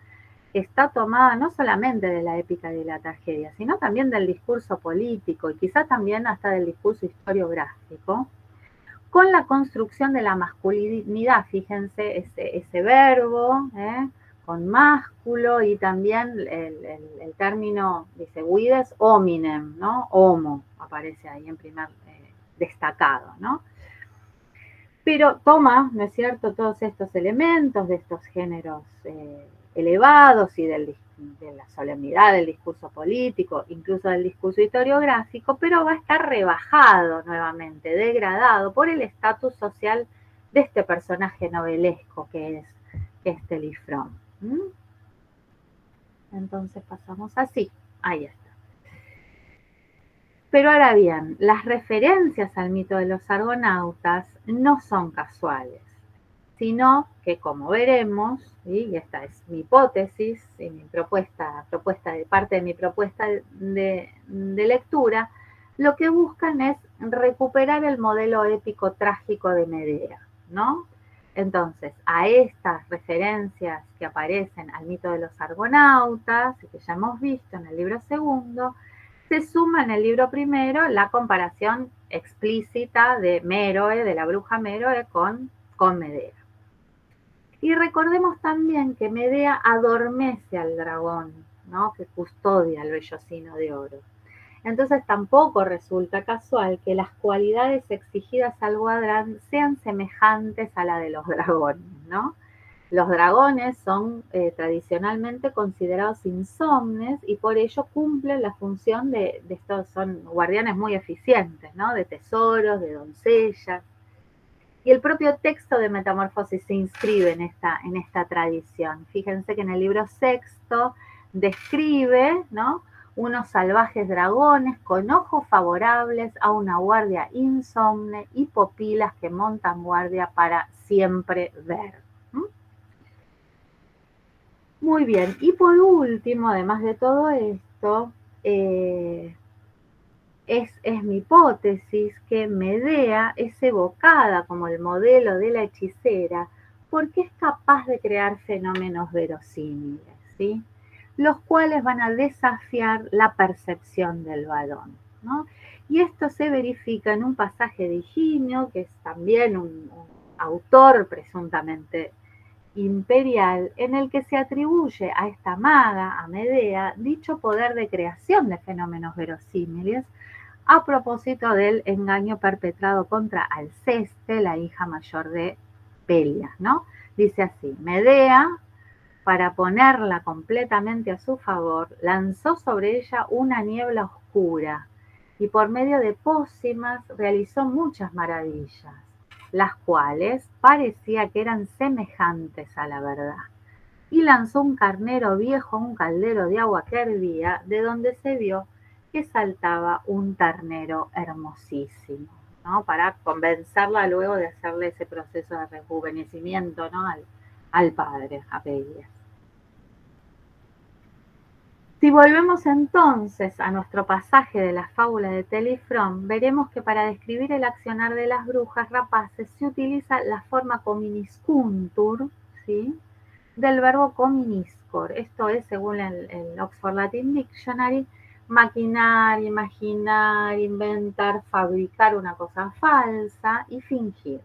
que está tomada no solamente de la épica y de la tragedia, sino también del discurso político y quizá también hasta del discurso historiográfico, con la construcción de la masculinidad, fíjense, ese verbo, con másculo, y también el término, dice, vides hominem, ¿no? Homo, aparece ahí en primer destacado, ¿no? Pero toma, ¿no es cierto?, todos estos elementos de estos géneros elevados y de la solemnidad del discurso político, incluso del discurso historiográfico, pero va a estar rebajado nuevamente, degradado por el estatus social de este personaje novelesco que es Telifrón. Entonces pasamos así, ahí está. Pero ahora bien, las referencias al mito de los argonautas no son casuales, sino que, como veremos, y esta es mi hipótesis y mi propuesta de parte de mi propuesta de lectura, lo que buscan es recuperar el modelo épico trágico de Medea, ¿no? Entonces, a estas referencias que aparecen al mito de los argonautas, y que ya hemos visto en el libro segundo, se suma en el libro primero la comparación explícita de Méroe, de la bruja Méroe, con Medea. Y recordemos también que Medea adormece al dragón, ¿no?, que custodia el vellocino de oro. Entonces tampoco resulta casual que las cualidades exigidas al guardián sean semejantes a la de los dragones, ¿no? Los dragones son tradicionalmente considerados insomnes y por ello cumplen la función de estos, son guardianes muy eficientes, ¿no?, de tesoros, de doncellas. Y el propio texto de Metamorfosis se inscribe en esta tradición. Fíjense que en el libro sexto describe, ¿no?, unos salvajes dragones con ojos favorables a una guardia insomne y pupilas que montan guardia para siempre ver. Muy bien, y por último, además de todo esto, es mi hipótesis que Medea es evocada como el modelo de la hechicera porque es capaz de crear fenómenos verosímiles, ¿sí?, los cuales van a desafiar la percepción del varón, ¿no? Y esto se verifica en un pasaje de Higinio, que es también un autor presuntamente imperial, en el que se atribuye a esta maga, a Medea, dicho poder de creación de fenómenos verosímiles a propósito del engaño perpetrado contra Alceste, la hija mayor de Pelias, ¿no? Dice así: Medea, para ponerla completamente a su favor, lanzó sobre ella una niebla oscura y por medio de pócimas realizó muchas maravillas, las cuales parecía que eran semejantes a la verdad. Y lanzó un carnero viejo a un caldero de agua que hervía, de donde se vio que saltaba un ternero hermosísimo, ¿no?, para convencerla luego de hacerle ese proceso de rejuvenecimiento, ¿no?, al padre, a Pelias. Si volvemos entonces a nuestro pasaje de la fábula de Telifrón, veremos que para describir el accionar de las brujas rapaces se utiliza la forma cominiscuntur, ¿sí?, del verbo cominiscor. Esto es, según el Oxford Latin Dictionary, maquinar, imaginar, inventar, fabricar una cosa falsa y fingir.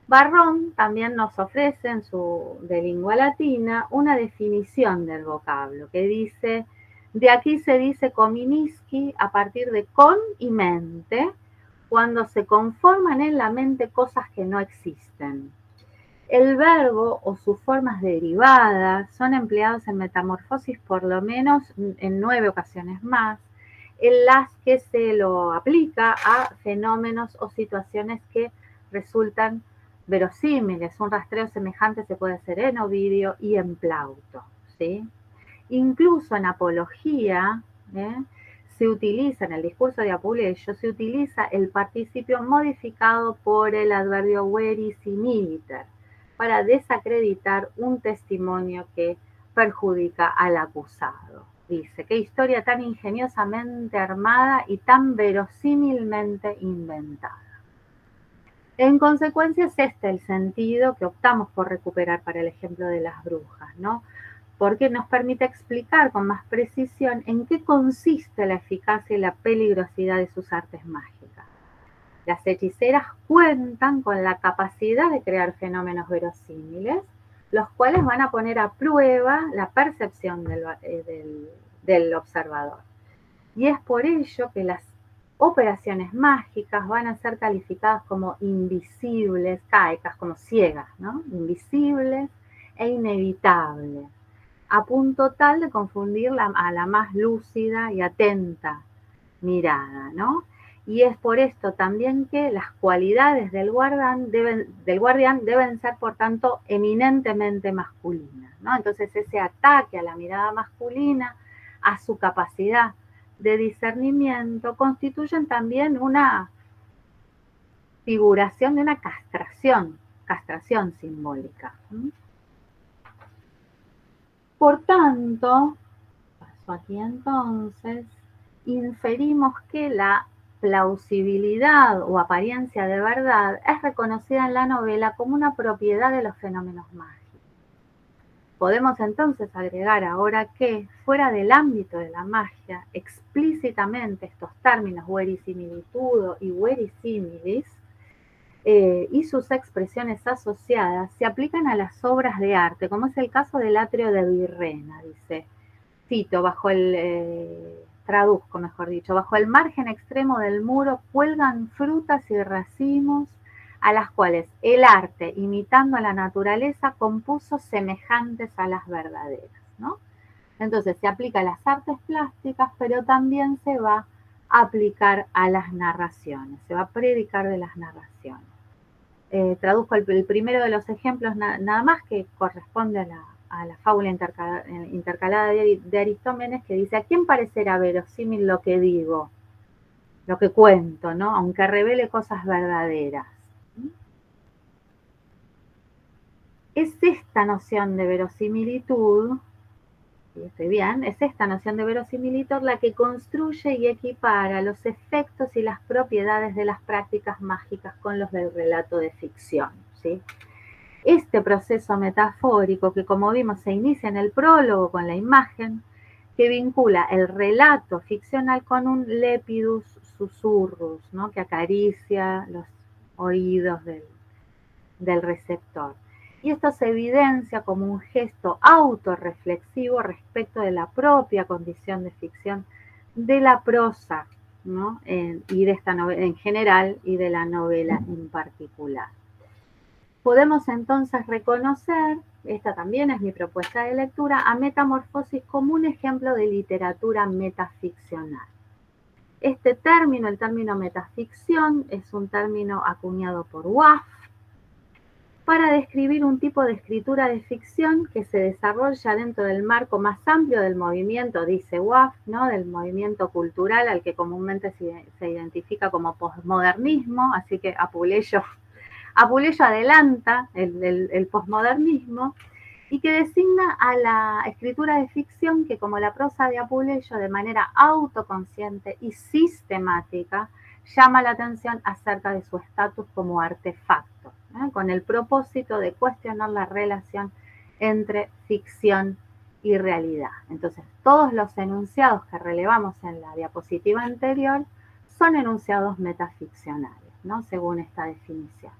Barrón también nos ofrece en su de lengua latina una definición del vocablo que dice, de aquí se dice Kominsky a partir de con y mente, cuando se conforman en la mente cosas que no existen. El verbo o sus formas derivadas son empleados en Metamorfosis por lo menos en 9 ocasiones más, en las que se lo aplica a fenómenos o situaciones que resultan verosímiles. Un rastreo semejante se puede hacer en Ovidio y en Plauto, ¿sí? Incluso en apología, se utiliza, en el discurso de Apuleyo, se utiliza el participio modificado por el adverbio verisimiliter para desacreditar un testimonio que perjudica al acusado. Dice, qué historia tan ingeniosamente armada y tan verosímilmente inventada. En consecuencia es este el sentido que optamos por recuperar para el ejemplo de las brujas, ¿no? Porque nos permite explicar con más precisión en qué consiste la eficacia y la peligrosidad de sus artes mágicas. Las hechiceras cuentan con la capacidad de crear fenómenos verosímiles, los cuales van a poner a prueba la percepción del observador. Y es por ello que las operaciones mágicas van a ser calificadas como invisibles, caicas, como ciegas, ¿no? Invisibles e inevitables, a punto tal de confundir a la más lúcida y atenta mirada, ¿no? Y es por esto también que las cualidades del guardián deben ser, por tanto, eminentemente masculinas, ¿no? Entonces ese ataque a la mirada masculina, a su capacidad de discernimiento, constituyen también una figuración de una castración simbólica. Por tanto, paso aquí entonces, inferimos que la plausibilidad o apariencia de verdad es reconocida en la novela como una propiedad de los fenómenos mágicos. Podemos entonces agregar ahora que, fuera del ámbito de la magia, explícitamente estos términos verisimilitudo y verisimilis y sus expresiones asociadas se aplican a las obras de arte, como es el caso del atrio de Virrena, dice, cito, traduzco mejor dicho, bajo el margen extremo del muro cuelgan frutas y racimos a las cuales el arte, imitando a la naturaleza, compuso semejantes a las verdaderas, ¿no? Entonces se aplica a las artes plásticas, pero también se va a aplicar a las narraciones, se va a predicar de las narraciones. Traduzco el primero de los ejemplos nada más, que corresponde a la fábula intercalada de Aristómenes, que dice, ¿a quién parecerá verosímil lo que digo, lo que cuento, ¿no? Aunque revele cosas verdaderas? Es esta noción de verosimilitud, y estoy bien, es esta noción de verosimilitud la que construye y equipara los efectos y las propiedades de las prácticas mágicas con los del relato de ficción, ¿sí? Este proceso metafórico que, como vimos, se inicia en el prólogo con la imagen, que vincula el relato ficcional con un lepidus susurrus, ¿no? Que acaricia los oídos del receptor. Y esto se evidencia como un gesto autorreflexivo respecto de la propia condición de ficción de la prosa, ¿no? Y de esta novela en general y de la novela en particular. Podemos entonces reconocer, esta también es mi propuesta de lectura, a Metamorfosis como un ejemplo de literatura metaficcional. Este término, el término metaficción, es un término acuñado por Waff para describir un tipo de escritura de ficción que se desarrolla dentro del marco más amplio del movimiento, dice Waff, ¿no? Del movimiento cultural al que comúnmente se identifica como posmodernismo, así que Apuleyo adelanta el posmodernismo y que designa a la escritura de ficción que, como la prosa de Apuleyo, de manera autoconsciente y sistemática, llama la atención acerca de su estatus como artefacto, con el propósito de cuestionar la relación entre ficción y realidad. Entonces, todos los enunciados que relevamos en la diapositiva anterior son enunciados metaficcionales, ¿no? Según esta definición.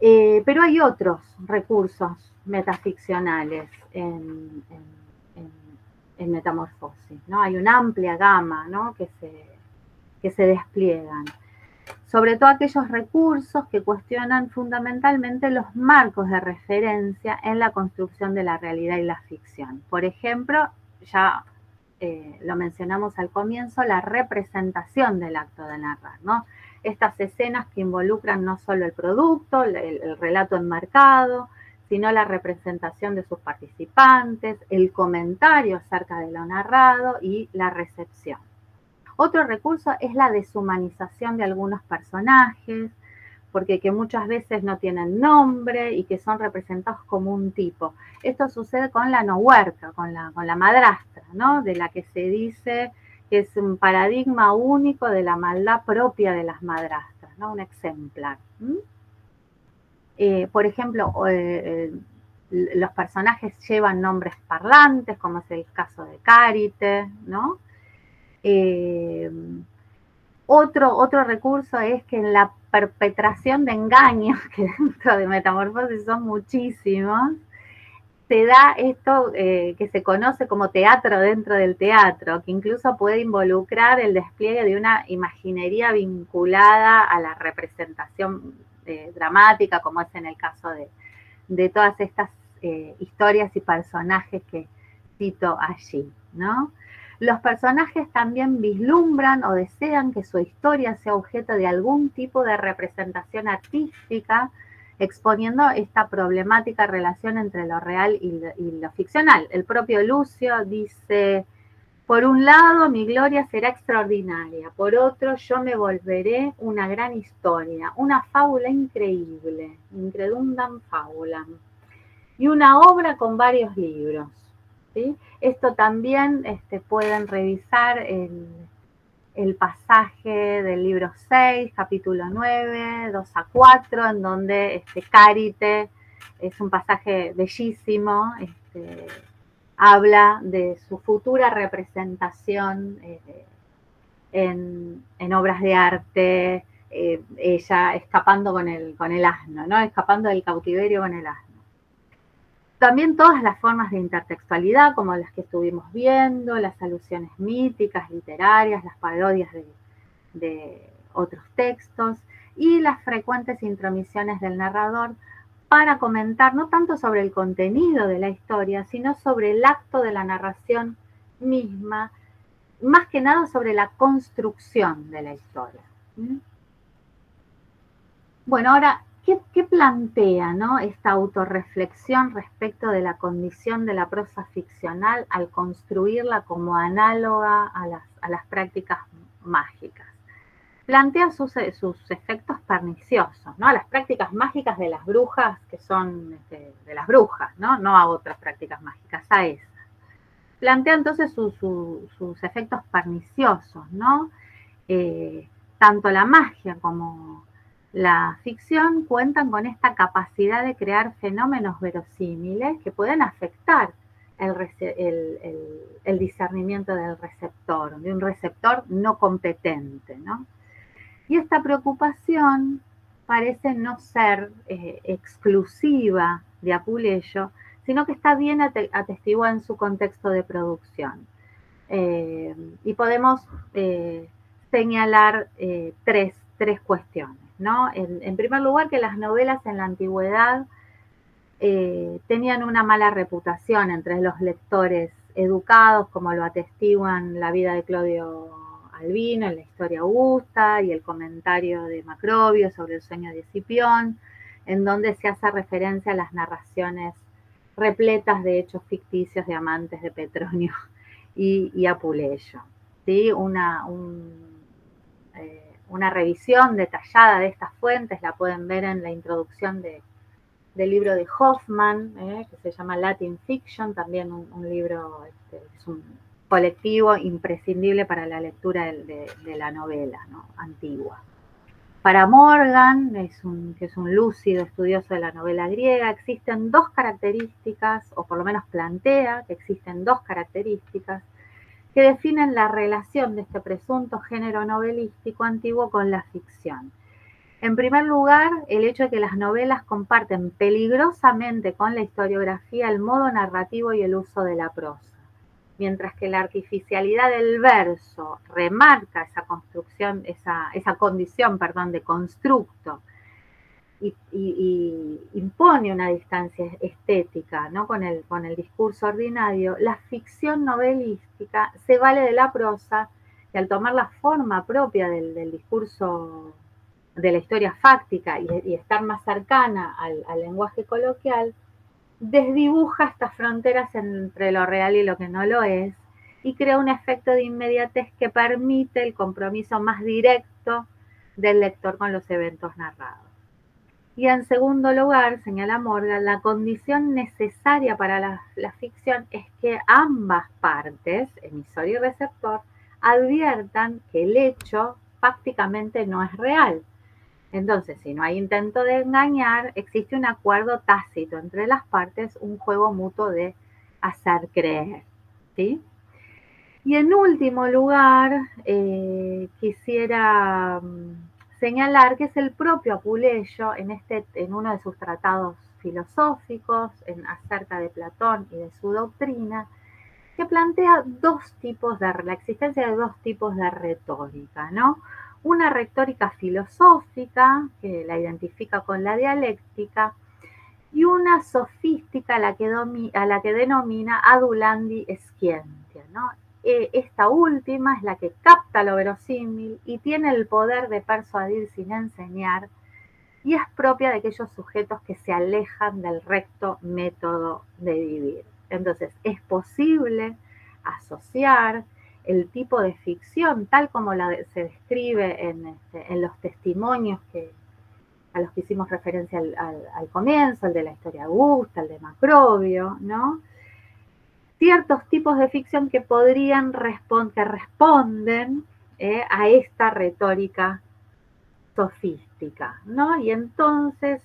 Pero hay otros recursos metaficcionales en Metamorfosis, ¿no? Hay una amplia gama, ¿no? que se despliegan. Sobre todo aquellos recursos que cuestionan fundamentalmente los marcos de referencia en la construcción de la realidad y la ficción. Por ejemplo, ya lo mencionamos al comienzo, la representación del acto de narrar, ¿no? Estas escenas que involucran no solo el producto, el relato enmarcado, sino la representación de sus participantes, el comentario acerca de lo narrado y la recepción. Otro recurso es la deshumanización de algunos personajes, porque que muchas veces no tienen nombre y que son representados como un tipo. Esto sucede con la nohuerca, con la madrastra, ¿no? De la que se dice que es un paradigma único de la maldad propia de las madrastras, ¿no? Un ejemplar. Por ejemplo, los personajes llevan nombres parlantes, como es el caso de Carite, ¿no? Otro recurso es que en la perpetración de engaños, que dentro de Metamorfosis son muchísimos, se da esto que se conoce como teatro dentro del teatro, que incluso puede involucrar el despliegue de una imaginería vinculada a la representación dramática, como es en el caso de todas estas historias y personajes que cito allí, ¿no? Los personajes también vislumbran o desean que su historia sea objeto de algún tipo de representación artística, exponiendo esta problemática relación entre lo real y lo ficcional. El propio Lucio dice, por un lado, mi gloria será extraordinaria, por otro, yo me volveré una gran historia, una fábula increíble, incredundam fabulam, y una obra con varios libros. ¿Sí? Esto también pueden revisar el pasaje del libro 6, capítulo 9, 2 a 4, en donde Carite, es un pasaje bellísimo, habla de su futura representación en obras de arte, ella escapando con el asno, ¿no? Escapando del cautiverio con el asno. También todas las formas de intertextualidad, como las que estuvimos viendo, las alusiones míticas, literarias, las parodias de otros textos y las frecuentes intromisiones del narrador para comentar no tanto sobre el contenido de la historia, sino sobre el acto de la narración misma, más que nada sobre la construcción de la historia. Bueno, ahora, ¿qué plantea, ¿no? Esta autorreflexión respecto de la condición de la prosa ficcional al construirla como análoga a las prácticas mágicas? Plantea sus efectos perniciosos, ¿no? Las prácticas mágicas de las brujas, que son de las brujas, ¿no? No a otras prácticas mágicas, a esas. Plantea entonces sus efectos perniciosos, ¿no? Tanto la magia como la ficción cuentan con esta capacidad de crear fenómenos verosímiles que pueden afectar el discernimiento del receptor, de un receptor no competente, ¿no? Y esta preocupación parece no ser exclusiva de Apuleyo, sino que está bien atestiguada en su contexto de producción. Y podemos señalar tres cuestiones, ¿no? En primer lugar, que las novelas en la antigüedad tenían una mala reputación entre los lectores educados, como lo atestiguan la vida de Claudio Albino en la Historia Augusta y el comentario de Macrobio sobre el sueño de Escipión, en donde se hace referencia a las narraciones repletas de hechos ficticios de amantes de Petronio y Apuleyo. ¿Sí? Una revisión detallada de estas fuentes la pueden ver en la introducción del libro de Hoffman, que se llama Latin Fiction, también un libro, es un colectivo imprescindible para la lectura de la novela, ¿no? Antigua. Para Morgan, que es un lúcido estudioso de la novela griega, existen dos características, o por lo menos plantea que existen dos características que definen la relación de este presunto género novelístico antiguo con la ficción. En primer lugar, el hecho de que las novelas comparten peligrosamente con la historiografía el modo narrativo y el uso de la prosa, mientras que la artificialidad del verso remarca esa construcción, esa condición, de constructo y impone una distancia estética, ¿no? con el discurso ordinario. La ficción novelística se vale de la prosa y al tomar la forma propia del discurso de la historia fáctica y estar más cercana al lenguaje coloquial, desdibuja estas fronteras entre lo real y lo que no lo es y crea un efecto de inmediatez que permite el compromiso más directo del lector con los eventos narrados. Y en segundo lugar, señala Morgan, la condición necesaria para la ficción es que ambas partes, emisor y receptor, adviertan que el hecho fácticamente no es real. Entonces, si no hay intento de engañar, existe un acuerdo tácito entre las partes, un juego mutuo de hacer creer, ¿sí? Y en último lugar, quisiera señalar que es el propio Apuleyo, en uno de sus tratados filosóficos, acerca de Platón y de su doctrina, que plantea la existencia de dos tipos de retórica, ¿no? Una retórica filosófica, que la identifica con la dialéctica, y una sofística a la que denomina adulandi scientia, ¿no? Esta última es la que capta lo verosímil y tiene el poder de persuadir sin enseñar, y es propia de aquellos sujetos que se alejan del recto método de vivir. Entonces, es posible asociar el tipo de ficción, tal como se describe en los testimonios a los que hicimos referencia al comienzo, el de la historia Augusta, el de Macrobio, ¿no? Ciertos tipos de ficción que responden a esta retórica sofística, ¿no? Y entonces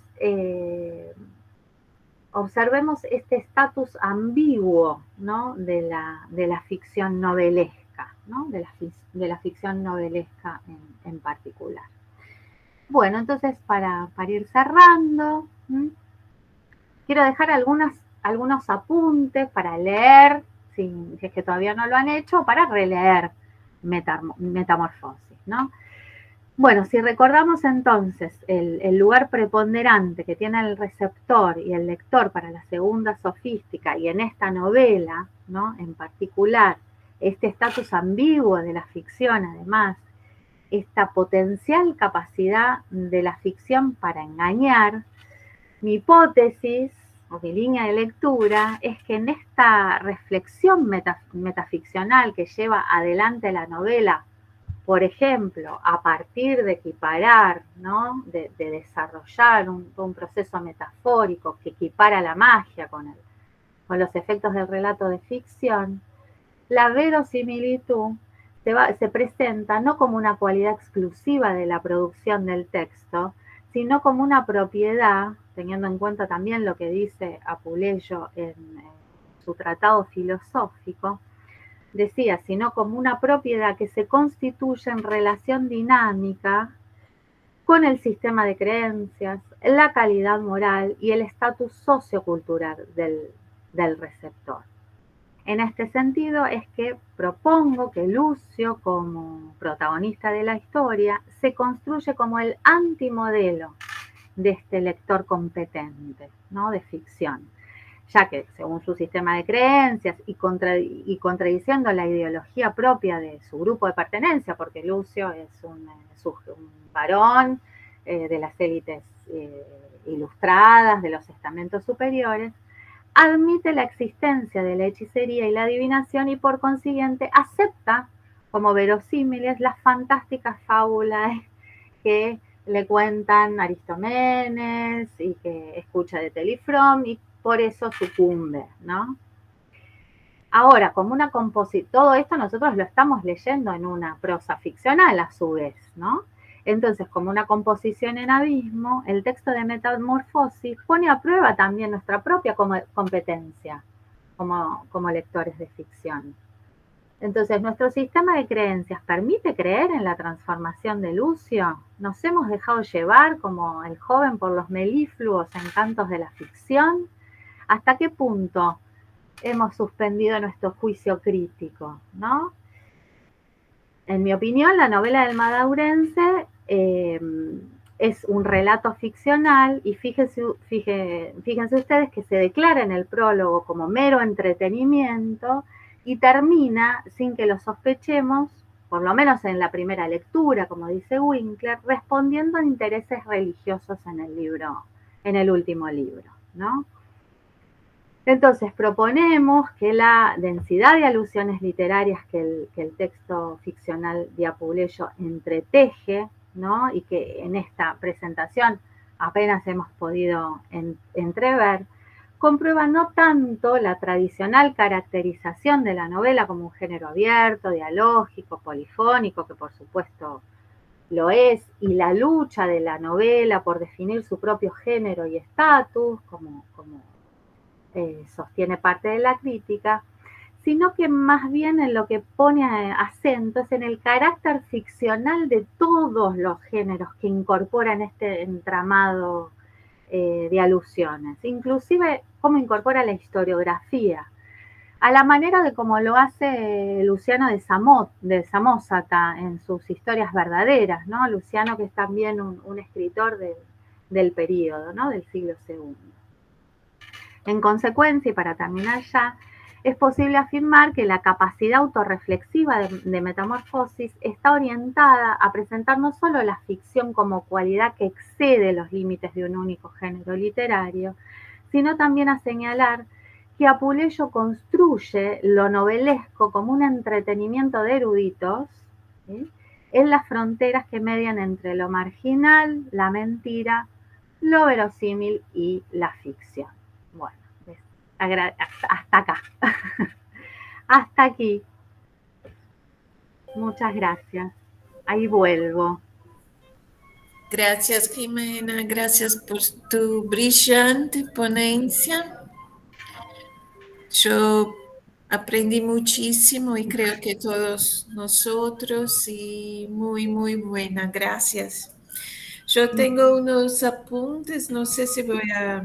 observemos este estatus ambiguo, ¿no? de la ficción novelesca, ¿no? de la ficción novelesca en particular. Bueno, entonces para ir cerrando, quiero dejar algunos apuntes para leer, si es que todavía no lo han hecho, o para releer Metamorfosis, ¿no? Bueno, si recordamos entonces el lugar preponderante que tiene el receptor y el lector para la segunda sofística, y en esta novela, ¿no? En particular, este estatus ambiguo de la ficción, además, esta potencial capacidad de la ficción para engañar, mi hipótesis o mi línea de lectura es que en esta reflexión metaficcional que lleva adelante la novela, por ejemplo, a partir de equiparar, ¿no? de desarrollar un proceso metafórico que equipara la magia con los efectos del relato de ficción, la verosimilitud se presenta no como una cualidad exclusiva de la producción del texto, sino como una propiedad, teniendo en cuenta también lo que dice Apuleyo en su tratado filosófico, decía, sino como una propiedad que se constituye en relación dinámica con el sistema de creencias, la calidad moral y el estatus sociocultural del receptor. En este sentido es que propongo que Lucio, como protagonista de la historia, se construye como el antimodelo de este lector competente, ¿no? De ficción, ya que según su sistema de creencias y contradiciendo la ideología propia de su grupo de pertenencia, porque Lucio es un varón de las élites ilustradas, de los estamentos superiores, admite la existencia de la hechicería y la adivinación y por consiguiente acepta como verosímiles las fantásticas fábulas que le cuentan Aristómenes y que escucha de Telifrón y por eso sucumbe, ¿no? Ahora, como una composición, todo esto nosotros lo estamos leyendo en una prosa ficcional a su vez, ¿no? Entonces, como una composición en abismo, el texto de Metamorfosis pone a prueba también nuestra propia competencia como lectores de ficción. Entonces, ¿nuestro sistema de creencias permite creer en la transformación de Lucio? ¿Nos hemos dejado llevar como el joven por los melifluos encantos de la ficción? ¿Hasta qué punto hemos suspendido nuestro juicio crítico, ¿no? En mi opinión, la novela del Madaurense es un relato ficcional y fíjense ustedes que se declara en el prólogo como mero entretenimiento y termina sin que lo sospechemos, por lo menos en la primera lectura, como dice Winkler, respondiendo a intereses religiosos en el último libro, ¿no? Entonces proponemos que la densidad de alusiones literarias que el texto ficcional de Apuleyo entreteje, ¿no? Y que en esta presentación apenas hemos podido entrever, comprueba no tanto la tradicional caracterización de la novela como un género abierto, dialógico, polifónico, que por supuesto lo es, y la lucha de la novela por definir su propio género y estatus, como sostiene parte de la crítica, sino que más bien en lo que pone acento es en el carácter ficcional de todos los géneros que incorporan este entramado de alusiones, inclusive cómo incorpora la historiografía, a la manera de como lo hace Luciano de Samosata en sus historias verdaderas, ¿no? Luciano, que es también un escritor del periodo, ¿no? Del siglo II. En consecuencia, y para terminar ya, es posible afirmar que la capacidad autorreflexiva de Metamorfosis está orientada a presentar no solo la ficción como cualidad que excede los límites de un único género literario, sino también a señalar que Apuleyo construye lo novelesco como un entretenimiento de eruditos, ¿sí?, en las fronteras que median entre lo marginal, la mentira, lo verosímil y la ficción. Bueno, hasta acá. Hasta aquí. Muchas gracias. Ahí vuelvo. Gracias, Jimena. Gracias por tu brillante ponencia. Yo aprendí muchísimo y creo que todos nosotros y muy, muy buena. Gracias. Yo tengo unos apuntes, no sé si voy a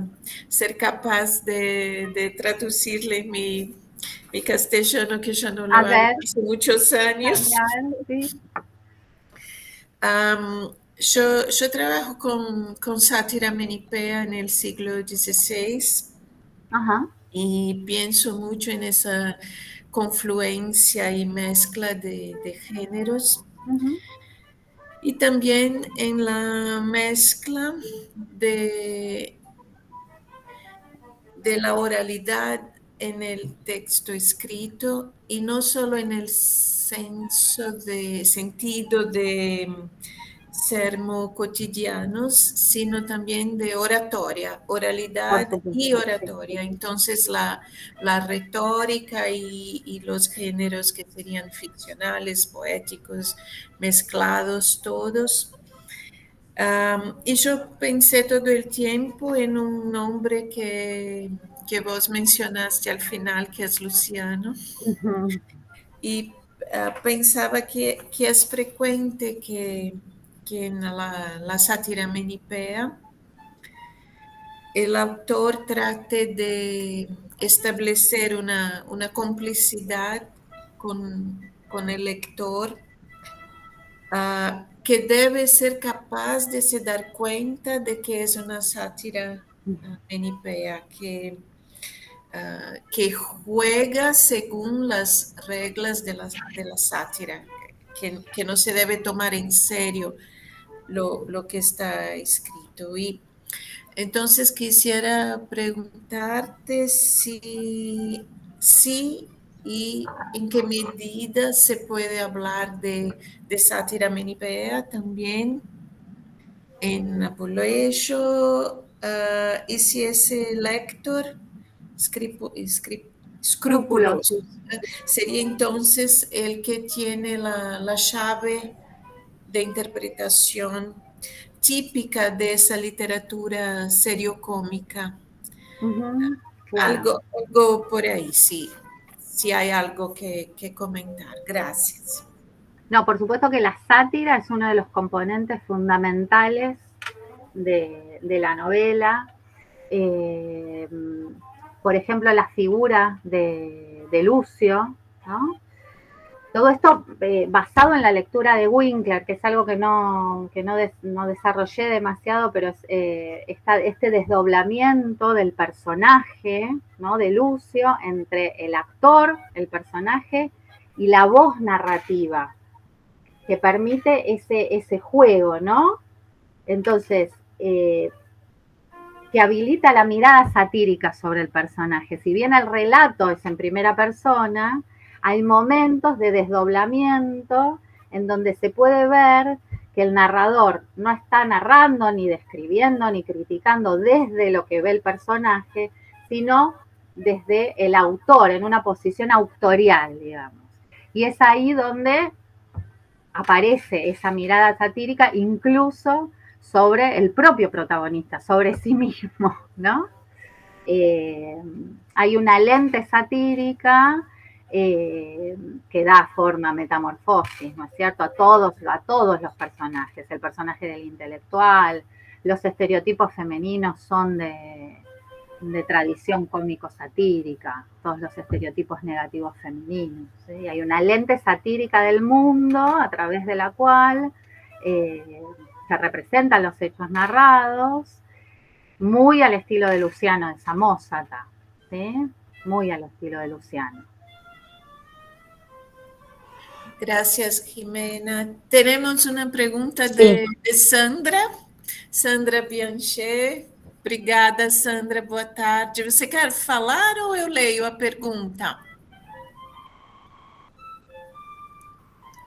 ser capaz de traducirle mi castellano, que ya no lo A hago ver, hace muchos años. sí. Yo trabajo con sátira menipea en el siglo XVI Ajá. y pienso mucho en esa confluencia y mezcla de géneros. Uh-huh. Y también en la mezcla de, de la oralidad en el texto escrito y no solo en el sentido de sermo cotidianos, sino también de oratoria, Por oralidad y supuesto, sí. oratoria. Entonces la retórica y los géneros que serían ficcionales, poéticos, mezclados todos. Y yo pensé todo el tiempo en un nombre que vos mencionaste al final, que es Luciano, Uh-huh. y pensaba que es frecuente que en la sátira menipea el autor trate de establecer una complicidad con el lector, que debe ser capaz de se dar cuenta de que es una sátira menipea, que juega según las reglas de la sátira, que no se debe tomar en serio lo que está escrito. Y entonces quisiera preguntarte si y en qué medida se puede hablar de sátira menipea también en Apuleyo, y si ese lector escrupuloso Scrupuloso. sería entonces el que tiene la llave de interpretación típica de esa literatura seriocómica. Claro. Algo por ahí, sí. Si hay algo que comentar. Gracias. No, por supuesto que la sátira es uno de los componentes fundamentales de la novela. Por ejemplo, la figura de Lucio, ¿no? Todo esto basado en la lectura de Winkler, que es algo que no desarrollé demasiado, pero es este desdoblamiento del personaje, ¿no? De Lucio entre el actor, el personaje, y la voz narrativa, que permite ese juego, ¿no? Entonces, que habilita la mirada satírica sobre el personaje. Si bien el relato es en primera persona, hay momentos de desdoblamiento en donde se puede ver que el narrador no está narrando, ni describiendo, ni criticando desde lo que ve el personaje, sino desde el autor, en una posición autorial, digamos. Y es ahí donde aparece esa mirada satírica, incluso sobre el propio protagonista, sobre sí mismo, ¿no? Hay una lente satírica que da forma a Metamorfosis, ¿no es cierto? A todos los personajes, el personaje del intelectual, los estereotipos femeninos son de tradición cómico-satírica, todos los estereotipos negativos femeninos, ¿sí? Hay una lente satírica del mundo a través de la cual se representan los hechos narrados, muy al estilo de Luciano de Samosata, ¿sí? Muy al estilo de Luciano. Gracias, Jimena. Tenemos una pregunta Sí. de Sandra Bianchet. Obrigada, Sandra. Boa tarde. Você quer falar ou eu leio a pergunta?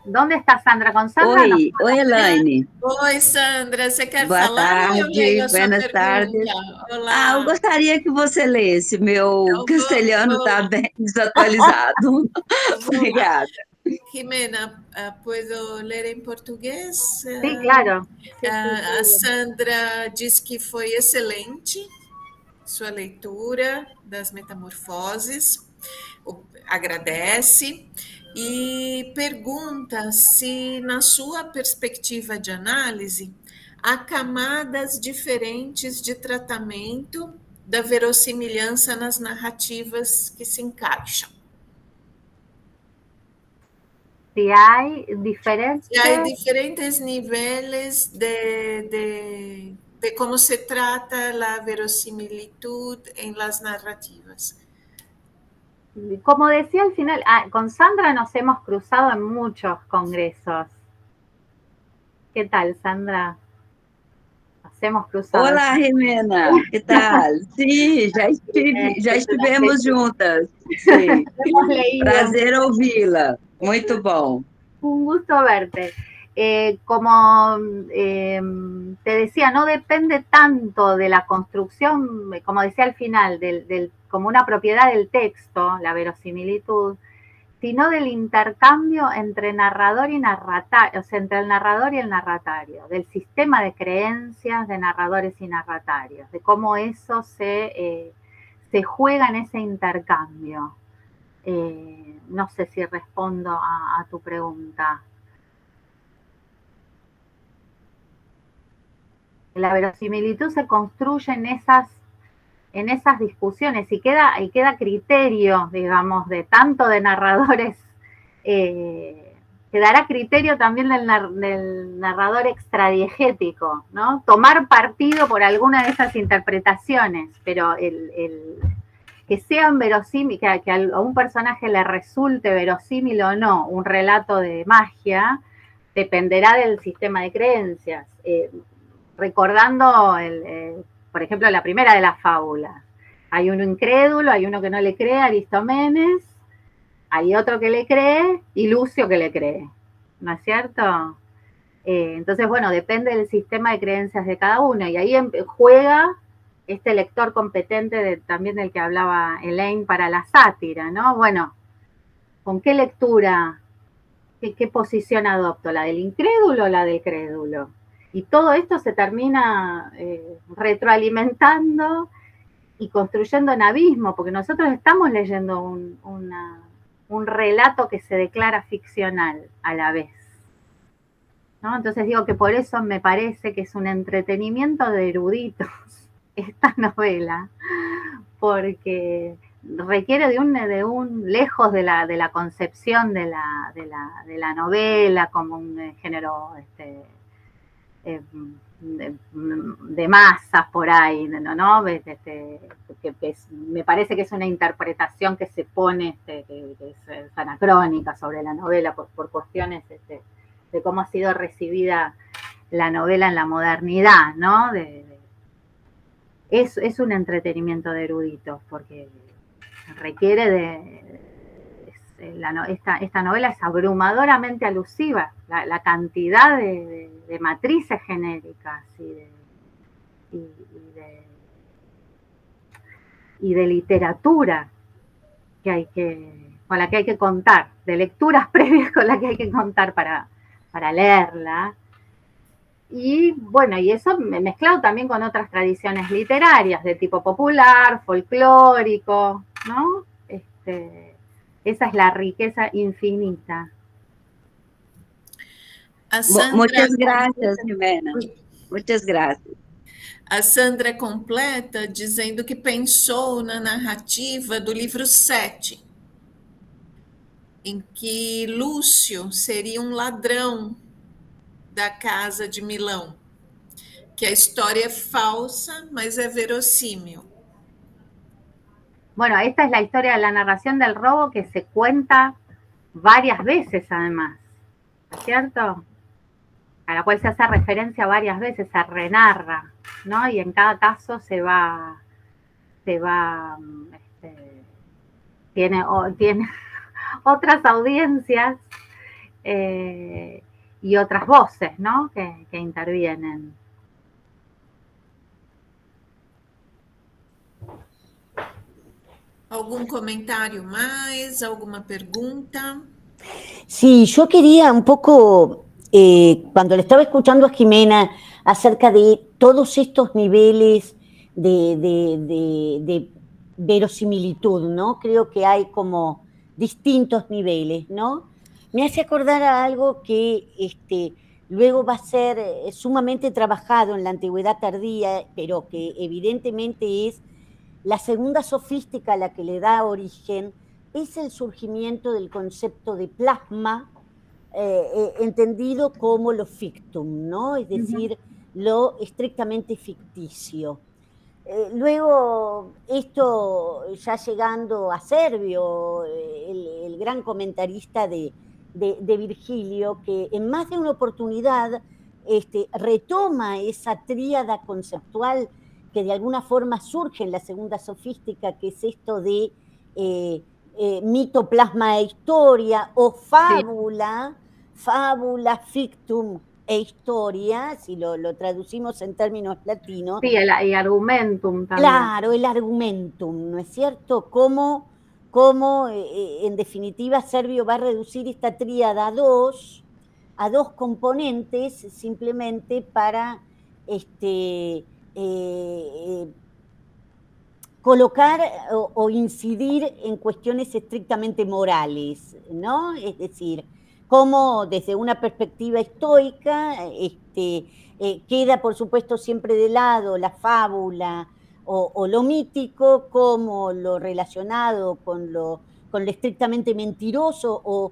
¿Dónde está Sandra? ¿Con Sandra? Oi, Elaine. Oi, Sandra. Você quer Boa falar ou eu leio tarde, a sua buenas pergunta? tardes. Olá. Eu gostaria que você lesse. Meu castelhano está bem desatualizado. Obrigada. Jimena, ¿puedo leer en portugués? Sí, claro. Sí, A Sandra diz que foi excelente sua leitura das Metamorfoses, agradece e pergunta se, na sua perspectiva de análise, há camadas diferentes de tratamento da verossimilhança nas narrativas que se encaixam. Si hay diferentes... Si hay diferentes niveles de cómo se trata la verosimilitud en las narrativas. Como decía al final, con Sandra nos hemos cruzado en muchos congresos. ¿Qué tal, Sandra? Nos hemos cruzado. Olá, Jimena, que tal? Sim, já estivemos juntas. Sim. Prazer ouvi-la. Muito bom. Un gusto verte. Como te decía, no depende tanto de la construcción, como decía al final, como una propiedad del texto, la verosimilitud, sino del intercambio entre narrador y narratario, o sea, entre el narrador y el narratario, del sistema de creencias de narradores y narratarios, de cómo eso se juega en ese intercambio. No sé si respondo a tu pregunta. La verosimilitud se construye en esas discusiones y queda criterio, digamos, de tanto de narradores, quedará criterio también del narrador extradiegético, ¿no? Tomar partido por alguna de esas interpretaciones, pero que sean verosímiles, que a un personaje le resulte verosímil o no un relato de magia, dependerá del sistema de creencias. Recordando, por ejemplo, la primera de las fábulas. Hay uno incrédulo, hay uno que no le cree, Aristomenes, hay otro que le cree y Lucio que le cree, ¿no es cierto? Entonces, bueno, depende del sistema de creencias de cada uno y ahí juega este lector competente también del que hablaba Elaine para la sátira, ¿no? Bueno, ¿con qué lectura ¿qué posición adopto? ¿La del incrédulo o la del crédulo? Y todo esto se termina retroalimentando y construyendo un abismo, porque nosotros estamos leyendo un relato que se declara ficcional a la vez, ¿no? Entonces digo que por eso me parece que es un entretenimiento de eruditos esta novela, porque requiere de un lejos de la concepción de la novela como un género de masas por ahí, ¿no? Me parece que es una interpretación que se pone, que es anacrónica sobre la novela por cuestiones de cómo ha sido recibida la novela en la modernidad, ¿no? Es un entretenimiento de eruditos, porque requiere esta novela es abrumadoramente alusiva, la cantidad de matrices genéricas y de literatura con la que hay que contar, de lecturas previas con las que hay que contar para leerla. Y bueno, y eso mezclado también con otras tradiciones literarias de tipo popular, folclórico, ¿no? Esa es la riqueza infinita. Muchas gracias, Jimena. Muchas gracias. A Sandra completa dizendo que pensou na narrativa do livro 7, em que Lúcio seria um ladrão da casa de Milão, que a história é falsa, mas é verossímil. Bueno, esta es la historia de la narración del robo que se cuenta varias veces además, ¿cierto? A la cual se hace referencia varias veces, se renarra, ¿no? Y en cada caso tiene otras audiencias y otras voces, ¿no? Que intervienen. ¿Algún comentario más? ¿Alguna pregunta? Sí, yo quería un poco, cuando le estaba escuchando a Jimena acerca de todos estos niveles de verosimilitud, ¿no? Creo que hay como distintos niveles, ¿no? Me hace acordar a algo que luego va a ser sumamente trabajado en la antigüedad tardía, pero que evidentemente es la segunda sofística a la que le da origen, es el surgimiento del concepto de plasma, entendido como lo fictum, ¿no? Es decir, lo estrictamente ficticio. Luego, esto ya llegando a Servio, el gran comentarista de Virgilio, que en más de una oportunidad retoma esa tríada conceptual que de alguna forma surge en la segunda sofística, que es esto de mito, plasma e historia, o fábula, sí. Fábula, fictum e historia, si lo traducimos en términos latinos. Sí, y argumentum también. Claro, el argumentum, ¿no es cierto? Cómo en definitiva Servio va a reducir esta tríada a dos componentes simplemente para colocar o incidir en cuestiones estrictamente morales, ¿no? Es decir, cómo desde una perspectiva estoica queda, por supuesto, siempre de lado la fábula o lo mítico, como lo relacionado con lo estrictamente mentiroso o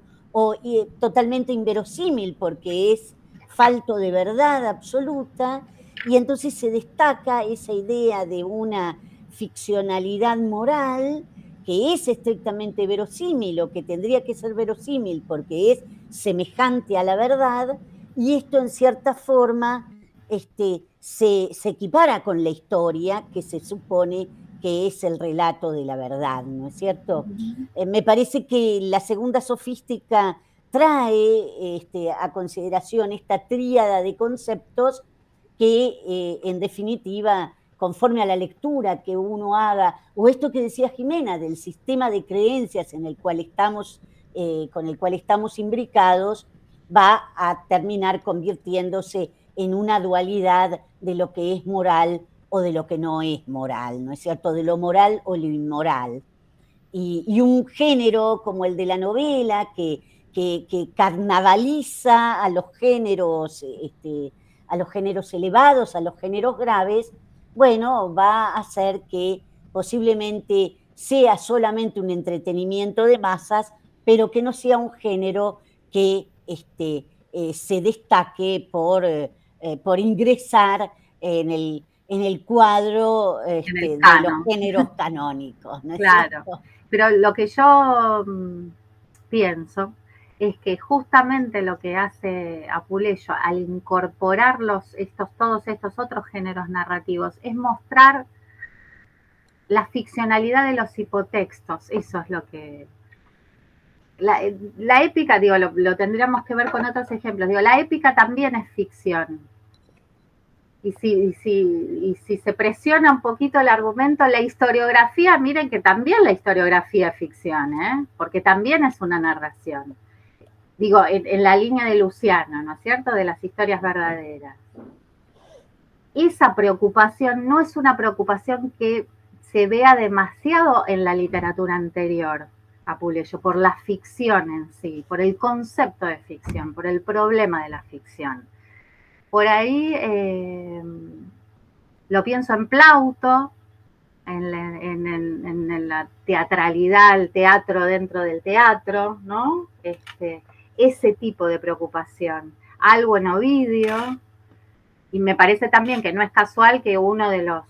totalmente inverosímil, porque es falto de verdad absoluta, y entonces se destaca esa idea de una ficcionalidad moral que es estrictamente verosímil o que tendría que ser verosímil porque es semejante a la verdad, y esto en cierta forma se equipara con la historia, que se supone que es el relato de la verdad, ¿no es cierto? Me parece que la segunda sofística trae a consideración esta tríada de conceptos que en definitiva, conforme a la lectura que uno haga, o esto que decía Jimena, del sistema de creencias en el cual estamos con el cual estamos imbricados va a terminar convirtiéndose en una dualidad de lo que es moral o de lo que no es moral, ¿no es cierto? De lo moral o lo inmoral. Y un género como el de la novela que carnavaliza a los géneros elevados, a los géneros graves, bueno, va a hacer que posiblemente sea solamente un entretenimiento de masas, pero que no sea un género que se destaque por ingresar en el cuadro En el de los canon. géneros canónicos, ¿no es Claro. cierto? Pero lo que yo pienso es que justamente lo que hace Apuleyo al incorporar todos estos otros géneros narrativos es mostrar la ficcionalidad de los hipotextos. Eso es lo que... La épica, digo, lo tendríamos que ver con otros ejemplos. Digo, la épica también es ficción. Y si se presiona un poquito el argumento, la historiografía, miren que también la historiografía es ficción, ¿eh? Porque también es una narración. Digo, en la línea de Luciano, ¿no es cierto? De las historias verdaderas. Esa preocupación no es una preocupación que se vea demasiado en la literatura anterior a Puleyo, por la ficción en sí, por el concepto de ficción, por el problema de la ficción. Por ahí lo pienso en Plauto, en la teatralidad, el teatro dentro del teatro, ¿no? Ese tipo de preocupación. Algo en Ovidio, y me parece también que no es casual que uno de los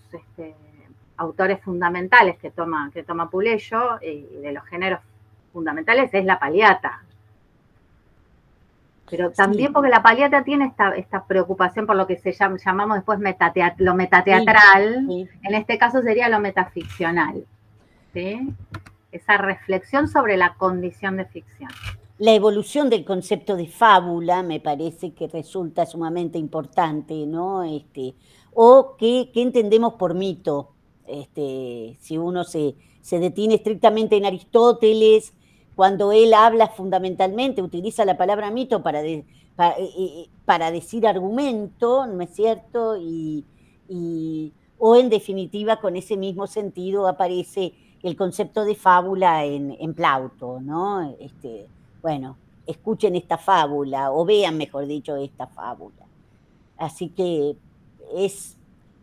autores fundamentales que toma Puleyo, y de los géneros fundamentales, es la Paliata. Pero también sí, porque la Paliata tiene esta preocupación por lo que llamamos después lo metateatral, sí, sí. En este caso sería lo metaficcional, ¿sí? Esa reflexión sobre la condición de ficción. La evolución del concepto de fábula me parece que resulta sumamente importante, ¿no? O qué entendemos por mito. Si uno se detiene estrictamente en Aristóteles, cuando él habla fundamentalmente, utiliza la palabra mito para decir argumento, ¿no es cierto? O en definitiva, con ese mismo sentido aparece el concepto de fábula en Plauto, ¿no? Bueno, escuchen esta fábula, o vean, mejor dicho, esta fábula. Así que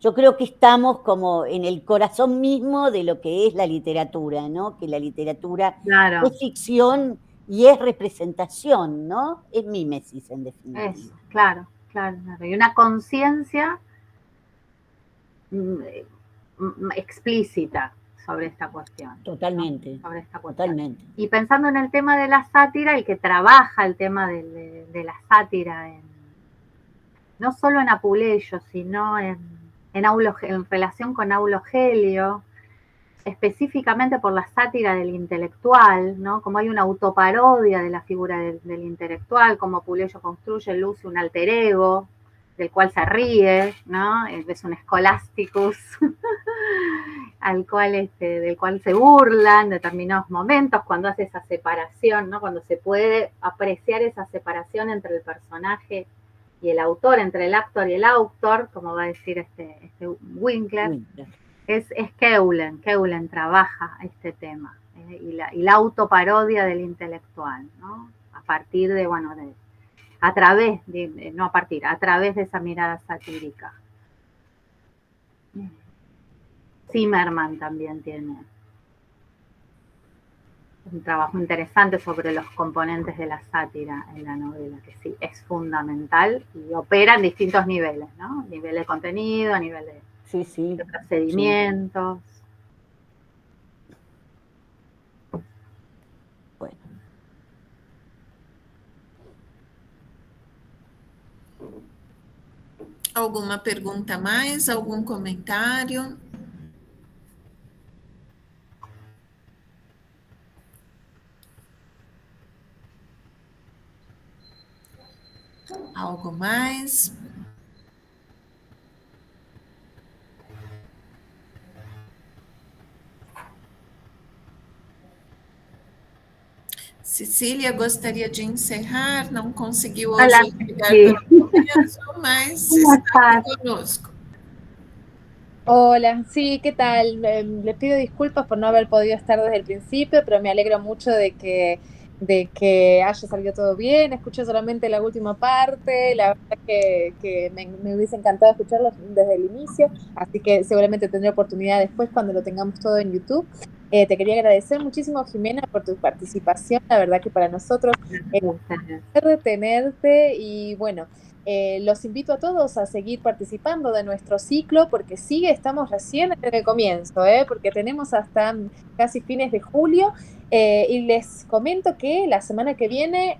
yo creo que estamos como en el corazón mismo de lo que es la literatura, ¿no? Que la literatura claro, es ficción y es representación, ¿no? Es mímesis, en definitiva. Claro. Y una conciencia explícita sobre esta cuestión. Totalmente. ¿no? Sobre esta cuestión. Totalmente. Y pensando en el tema de la sátira, el que trabaja el tema de la sátira, no solo en Apuleyo, sino en relación con Aulo Gelio, específicamente por la sátira del intelectual, ¿no? Como hay una autoparodia de la figura del intelectual, como Apuleyo construye en Lucio un alter ego, del cual se ríe, ¿no? Es un Scholasticus del cual se burla en determinados momentos, cuando hace esa separación, ¿no? Cuando se puede apreciar esa separación entre el personaje y el autor, entre el actor y el autor, como va a decir Winkler. Es Keulen trabaja este tema, y la autoparodia del intelectual, ¿no? A partir de, a través de esa mirada satírica. Zimmerman también tiene un trabajo interesante sobre los componentes de la sátira en la novela, que sí, es fundamental y opera en distintos niveles, ¿no? Nivel de contenido, a nivel de procedimientos. Sí. Bueno. Alguma pergunta mais? Algum comentário? Algo mais? Cecília gostaria de encerrar, não conseguiu Hola, hoje chegar pelo começo, mas ¿cómo está estás? aqui conosco. Hola, sí, ¿qué tal? Les pido disculpas por no haber podido estar desde el principio, pero me alegro mucho de que haya salido todo bien. Escuché solamente la última parte, la verdad que me hubiese encantado escucharlo desde el inicio, así que seguramente tendré oportunidad después cuando lo tengamos todo en YouTube. Te quería agradecer muchísimo, Jimena, por tu participación. La verdad que para nosotros es un placer tenerte y bueno. Los invito a todos a seguir participando de nuestro ciclo porque estamos recién en el comienzo, porque tenemos hasta casi fines de julio y les comento que la semana que viene,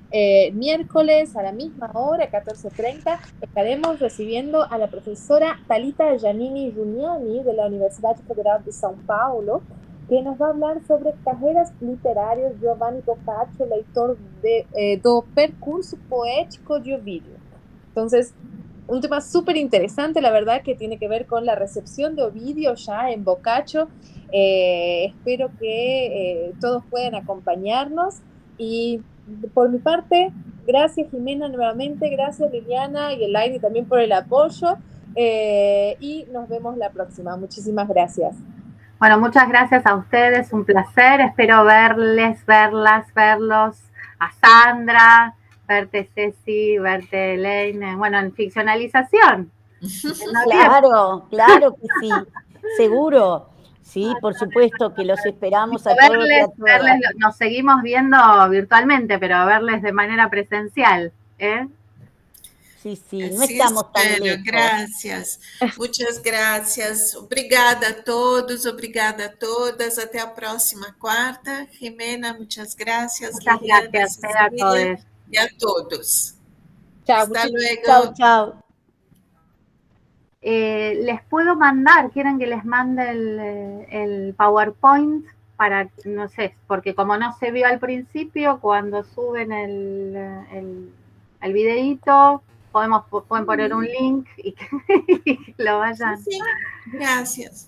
miércoles a la misma hora, 14:30, estaremos recibiendo a la profesora Talita Giannini Giuliani de la Universidad Federal de São Paulo, que nos va a hablar sobre carreiras literárias Giovanni Boccaccio, leitor do percurso poético de Ovidio. Entonces, un tema súper interesante, la verdad, que tiene que ver con la recepción de Ovidio ya en Boccaccio. Espero que todos puedan acompañarnos. Y por mi parte, gracias Jimena nuevamente, gracias Liliana y Elaine también por el apoyo. Y nos vemos la próxima. Muchísimas gracias. Bueno, muchas gracias a ustedes, un placer. Espero verles, verlos, a Sandra, verte Ceci, verte Elaine, bueno, en ficcionalización. Claro, claro que sí, seguro. Sí, por supuesto que los esperamos a todos y a todas. Nos seguimos viendo virtualmente, pero verles de manera presencial, ¿eh? Sí, no Así estamos tan espero, lejos. graças. Muitas graças. Obrigada a todos, obrigada a todas. Até a próxima quarta. Jimena, muitas graças. Muchas Liliana, gracias a Cecília todos. e a todos. Chao. Hasta luego. Chao, chao. Les puedo mandar, ¿quieren que les mande el PowerPoint? Para, no sé, porque como no se vio al principio, cuando suben el videíto, pueden poner un link y que lo vayan, Sí, gracias.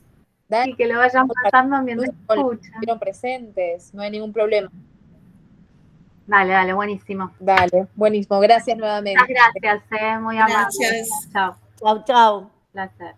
y que lo vayan pasando mientras escuchan. Estuvieron presentes, no hay ningún problema. Dale, buenísimo. Dale, buenísimo. Gracias nuevamente. Muchas gracias, muy amable. Gracias. Chao. Chao, chao. Placer.